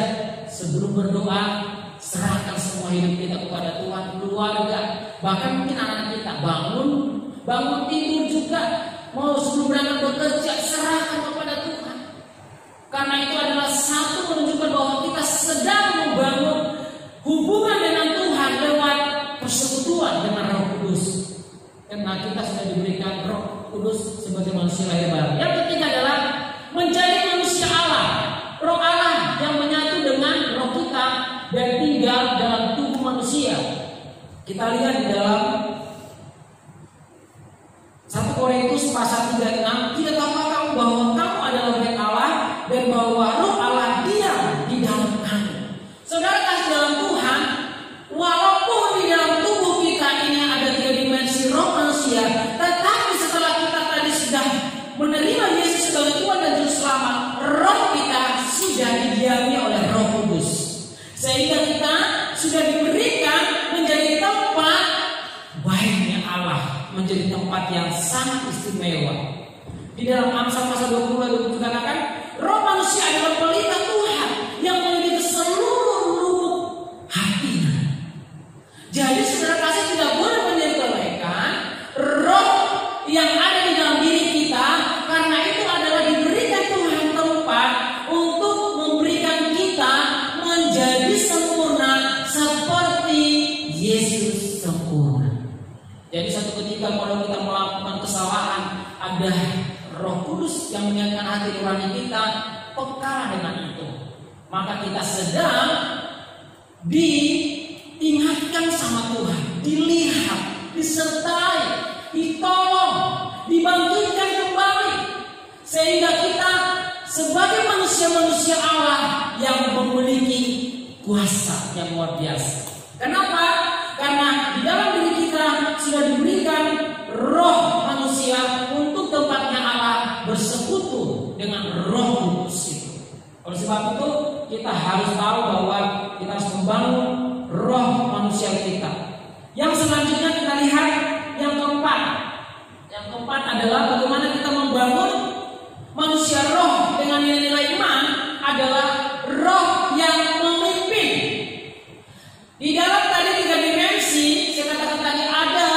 sebelum berdoa, serahkan semua hidup kita kepada Tuhan, keluarga, bahkan mungkin anak kita bangun tidur juga, mau sebelum berangkat bekerja, serahkan kepada Tuhan. Karena itu adalah satu menunjukkan bahwa kita sedang membangun hubungan dengan Tuhan lewat persekutuan dengan Roh Kudus. Karena kita sudah diberikan Roh Kudus sebagai manusia lahir baru. Yang ketiga adalah menjadi manusia Allah, Roh Allah yang menyatu dengan roh kita dan tinggal dalam tubuh manusia. Kita lihat di dalam 1 Korintus pasal 36, tidak tahukah kamu bahwa kamu adalah milik Allah dan bahwa Roh Allah diam di dalam kamu. Saudara kasih dalam Tuhan, walaupun di dalam tubuh kita ini ada 3 dimensi roh manusia, tetapi setelah kita tadi sudah menerima Yesus sebagai Tuhan dan Juru Selamat, roh kita sudah didiami oleh Roh Kudus, sehingga kita sudah diberikan menjadi tempat baiknya Allah, menjadi tempat yang sangat istimewa. Di dalam Amsal pasal 20 dikatakan, roh manusia adalah pelita Tuhan yang memiliki seluruh lubuk hatinya. Jadi saudara kasih tidak boleh menyepelekan roh yang ada di dalam diri kita, karena itu adalah diberikan Tuhan tempat untuk memberikan kita menjadi sempurna seperti Yesus sempurna. Jadi satu ketika kalau kita melakukan kesalahan, ada Roh Kudus yang mengingatkan hati nurani kita, peka dengan itu, maka kita sedang diingatkan sama Tuhan, dilihat, disertai, ditolong, dibangkitkan kembali, sehingga kita sebagai manusia-manusia Allah yang memiliki kuasa yang luar biasa. Kenapa? Karena di dalam diri kita sudah diberikan roh manusia untuk tempatnya Allah bersekutu dengan Roh Kudus itu. Oleh sebab itu kita harus tahu bahwa kita harus membangun roh manusia kita. Yang selanjutnya kita lihat yang keempat. Yang keempat adalah bagaimana kita membangun manusia roh dengan nilai-nilai iman adalah roh yang memimpin. Di dalam tadi 3 dimensi, saya katakan tadi ada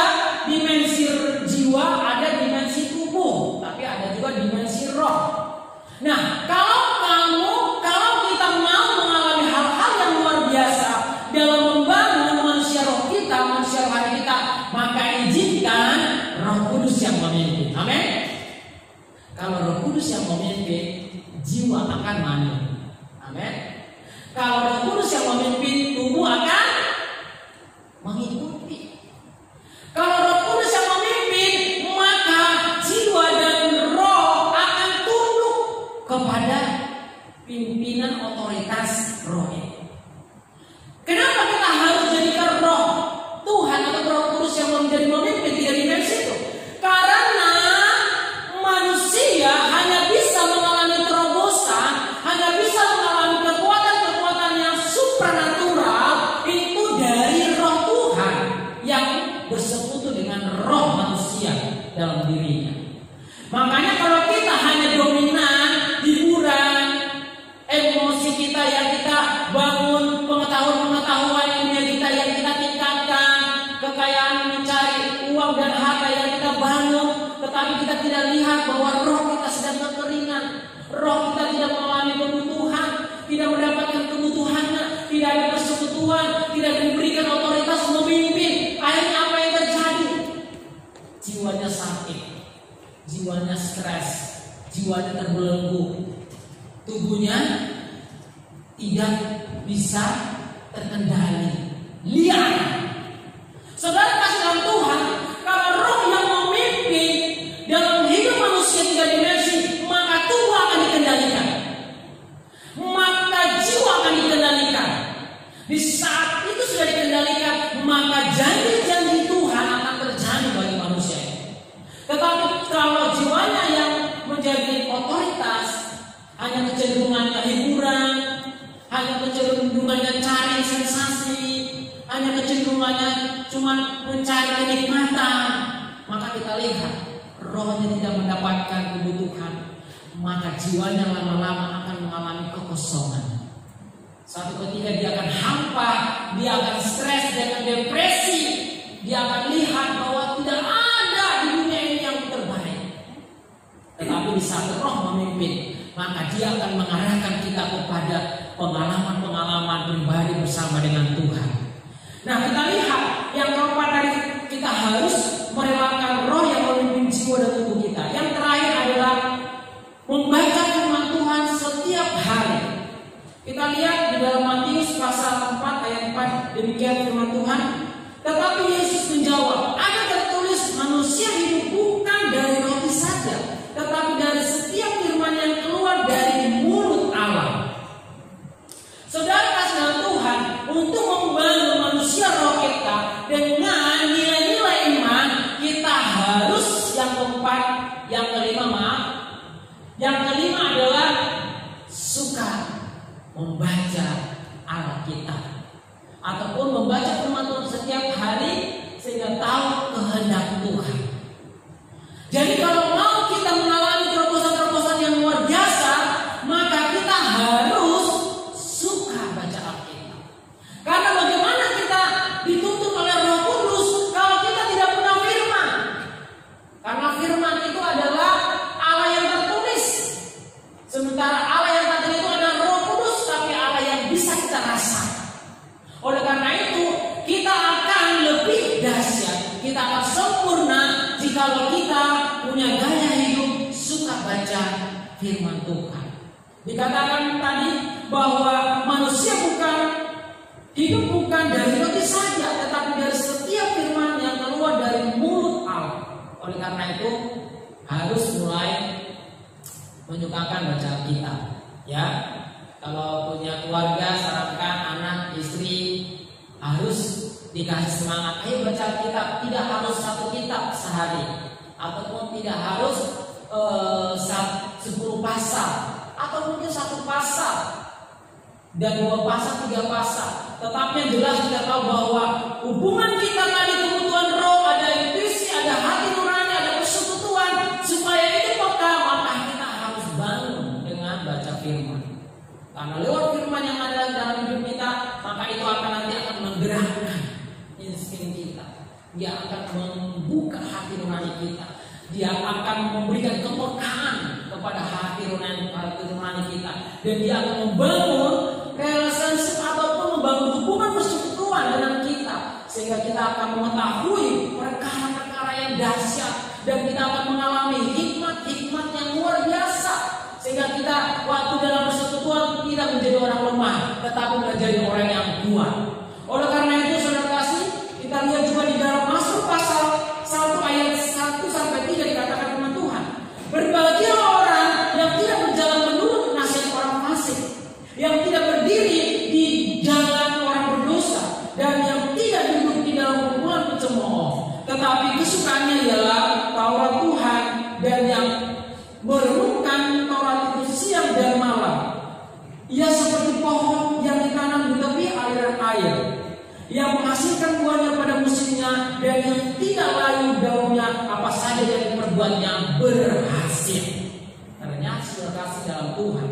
dimensi jiwa, ada dimensi tubuh, tapi ada juga dimensi roh. Nah, kalau kita mau mengalami hal-hal yang luar biasa dalam membangun manusia roh kita, manusia rohani kita, maka izinkan Roh Kudus yang memimpin. Amin. Kalau Roh Kudus yang memimpin, jiwa akan manut. Amin. Kalau Roh Kudus yang memimpin, tubuh akan mengikuti. Kalau Roh Kudus yang memimpin, maka jiwa dan roh akan tunduk kepada pimpinan otoritas roh ini. Kenapa kita harus jadikan roh Tuhan atau Roh Kudus yang menjadi memimpin 3 dimensi itu? Karena manusia hanya bisa mengalami terobosan, hanya bisa mengalami kekuatan-kekuatan yang supranatural itu dari roh Tuhan yang bersekutu dengan roh manusia dalam dirinya. Makanya kalau kita hanya dominan, hiburan, emosi kita yang kita bangun, pengetahuan dunia kita yang kita tingkatkan, kekayaan mencari uang dan harta yang kita bangun, tetapi kita tidak lihat bahwa roh kita sedang kekeringan, roh kita tidak mengalami kebutuhan, tidak mendapatkan kebutuhannya, tidak ada persekutuan, tidak diberikan otoritas memimpin. Akhirnya apa yang terjadi? Jiwanya sakit, jiwanya stres, jiwanya terbelenggu, tubuhnya tidak bisa terkendali, liar. Saudara kasih dalam Tuhan, kalau roh yang memimpin dalam hidup manusia 3 dimensi, maka tubuh akan dikendalikan, maka jiwa akan dikendalikan. Di saat itu sudah dikendalikan, maka janji-janji Tuhan akan terjadi bagi manusia. Tetapi kalau jiwanya yang menjadi otoritas, hanya kecenderungannya hiburan, hanya kecenderungannya cari sensasi, hanya kecenderungannya cuma mencari kenikmatan, maka kita lihat rohnya tidak mendapatkan kebutuhan, maka jiwanya lama-lama akan mengalami kekosongan. Suatu ketika dia akan hampa, dia akan stres, dia akan depresi, dia akan lihat bahwa tidak ada di dunia ini yang terbaik. Tetapi di saat roh memimpin, maka dia akan mengarahkan kita kepada pengalaman-pengalaman pribadi bersama dengan Tuhan. Nah, kita lihat yang keempat tadi, kita harus merelakan roh yang memimpin jiwa dan tubuh kita. Yang terakhir adalah membaca firman Tuhan setiap hari. Kita lihat di dalam Matius pasal 4 ayat 4, demikian firman Tuhan. Tetapi Yesus menjawab, ada tertulis manusia hidup bukan dari roti saja, tetapi dari setiap firman yang keluar dari mulut Allah. Saudara kasih dalam Tuhan, untuk membangun manusia roh kita dengan nilai-nilai iman, kita harus yang keempat, yang kelima adalah suka membaca Alkitab ataupun membaca firman Tuhan setiap hari sehingga tahu kehendak Tuhan. Jadi kalau mau kita mengalami terobosan-terobosan yang luar biasa, maka kita harus suka baca Alkitab. Karena bagaimana kita dituntun oleh Roh Kudus kalau kita tidak punya firman? Karena firman itu adalah Allah yang tertulis. Sementara Allah yang tertulis itu adalah Roh Kudus, tapi Allah yang bisa kita rasa. Oleh karena itu, kita akan lebih dahsyat, kita akan sempurna jika kita punya gaya hidup suka baca firman Tuhan. Dikatakan tadi bahwa manusia hidup bukan dari roti saja, tetapi dari setiap firman yang keluar dari mulut Allah. Oleh karena itu, harus mulai menyukakan baca Alkitab. Ya, kalau punya keluarga, sarankan anak, istri harus dikasih semangat. Ayo baca Alkitab, tidak harus satu kitab sehari, ataupun tidak harus 10 pasal, atau mungkin 1 pasal dan 2 pasal, 3 pasal. Tetapi yang jelas kita tahu bahwa hubungan kita tadi kebutuhan roh, ada intuisi, ada hati nurani, ada persekutuan. Supaya itu peka, maka kita harus bangun dengan baca firman. Karena lewat firman yang ada dalam hidup kita, maka itu nanti akan menggerakkan insting kita. Dia akan membuka hati nurani kita. Dia akan memberikan kepekaan kepada hati nurani kita. Dan dia akan membangun relationship ataupun membangun hubungan persekutuan dengan kita. Sehingga kita akan mengetahui perkara-perkara yang dahsyat. Dan kita akan mengalami hikmat-hikmat yang luar biasa. Sehingga kita waktu dalam persekutuan tidak menjadi orang lemah, tetapi menjadi orang yang kuat. Oleh karena itu, saudara kasih, kita lihat juga di dalam Mazmur pasal 1 ayat 1 sampai 3 dikatakan firman Tuhan. Berbahagialah orang yang tidak berjalan menurut nasihat orang fasik, yang tidak berdiri di jalan orang berdosa, dan yang tidak duduk di dalam kumpulan pencemooh. Tetapi kesukaannya ialah Taurat Tuhan, dan yang merenungkan Taurat itu siang dan malam. Ia seperti pohon yang ditanam di tepi aliran air, yang menghasilkan buahnya pada musimnya, dan yang tidak layu daunnya, apa saja yang diperbuatnya berhasil. Ternyata sudah kasih dalam Tuhan,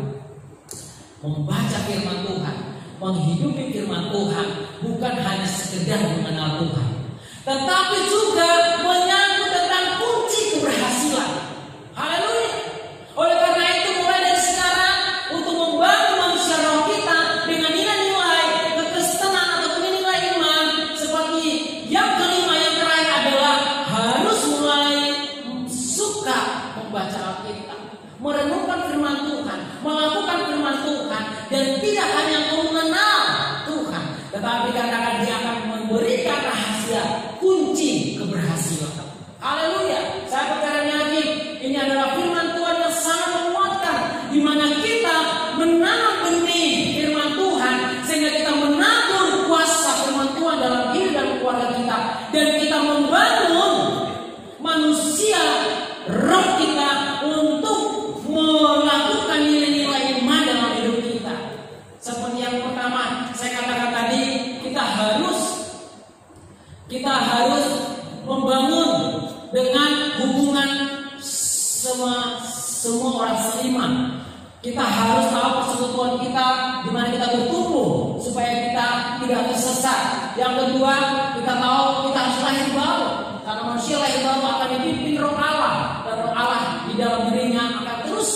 membaca firman Tuhan, menghidupi firman Tuhan, bukan hanya sekedar mengenal Tuhan, tetapi juga menyangkut tentang kunci keberhasilan. Haleluya. Oleh karena itu, mulai dari sekarang untuk membangun manusia roh kita dengan nilai-nilai kekristenan atau nilai iman, seperti yang kelima, yang terakhir adalah harus mulai suka membaca Alkitab, merenungkan firman Tuhan, melakukan firman Tuhan, dan tidak hanya mengenal Tuhan, tetapi katakan dia akan memberikan rahasia kunci harus membangun dengan hubungan semua orang seiman. Kita harus tahu persekutuan kita, di mana kita bertumbuh supaya kita tidak tersesat. Yang kedua, kita tahu kita harus lahir baru, karena manusia lahir baru akan dipimpin Roh Allah, dan Roh Allah di dalam dirinya akan terus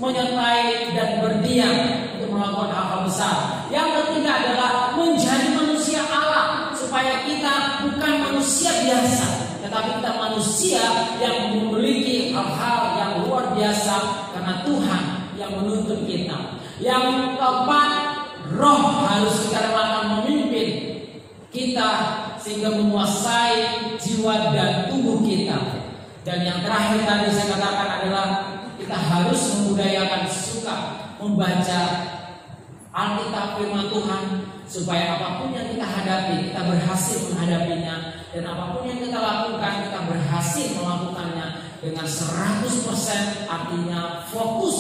menyertai dan berdiam untuk melakukan hal-hal besar. Yang ketiga adalah menjadi manusia Allah, supaya kita bukan manusia biasa, tetapi kita manusia yang memiliki hal-hal yang luar biasa, karena Tuhan yang menuntun kita. Yang keempat, Roh harus kita relakan memimpin kita sehingga menguasai jiwa dan tubuh kita. Dan yang terakhir tadi saya katakan adalah kita harus membudayakan suka membaca Alkitab firman Tuhan, supaya apapun yang kita hadapi, kita berhasil menghadapinya, dan apapun yang kita lakukan, kita berhasil melakukannya dengan 100%, artinya fokus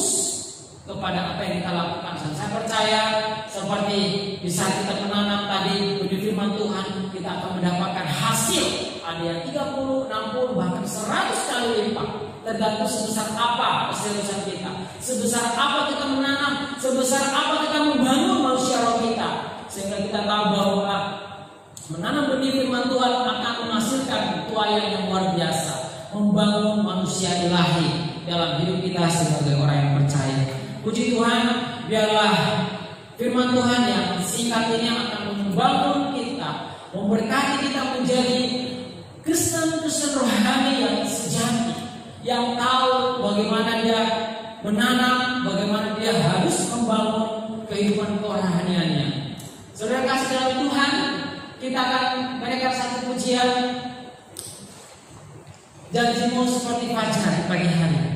kepada apa yang kita lakukan. Dan saya percaya seperti bisa kita menanam tadi benih firman Tuhan, kita akan mendapatkan hasil. Ada yang 30, 60, bahkan 100 kali lipat, tergantung sebesar apa keseriusan kita, sebesar apa kita menanam, sebesar apa kita membangun manusia roh kita, sehingga kita tahu bahwa menanam benih firman Tuhan akan menghasilkan tuayan yang luar biasa, membangun manusia ilahi dalam hidup kita sebagai orang yang percaya. Puji Tuhan, biarlah firman Tuhan yang singkat ini akan membangun kita, memberkati kita menjadi Kristen rohani yang sejati, yang tahu bagaimana dia menanam, bagaimana dia harus membangun kehidupan kerohaniannya. Saudara kasih dalam Tuhan, kita akan mendengar satu pujian, janjimu seperti fajar pagi hari.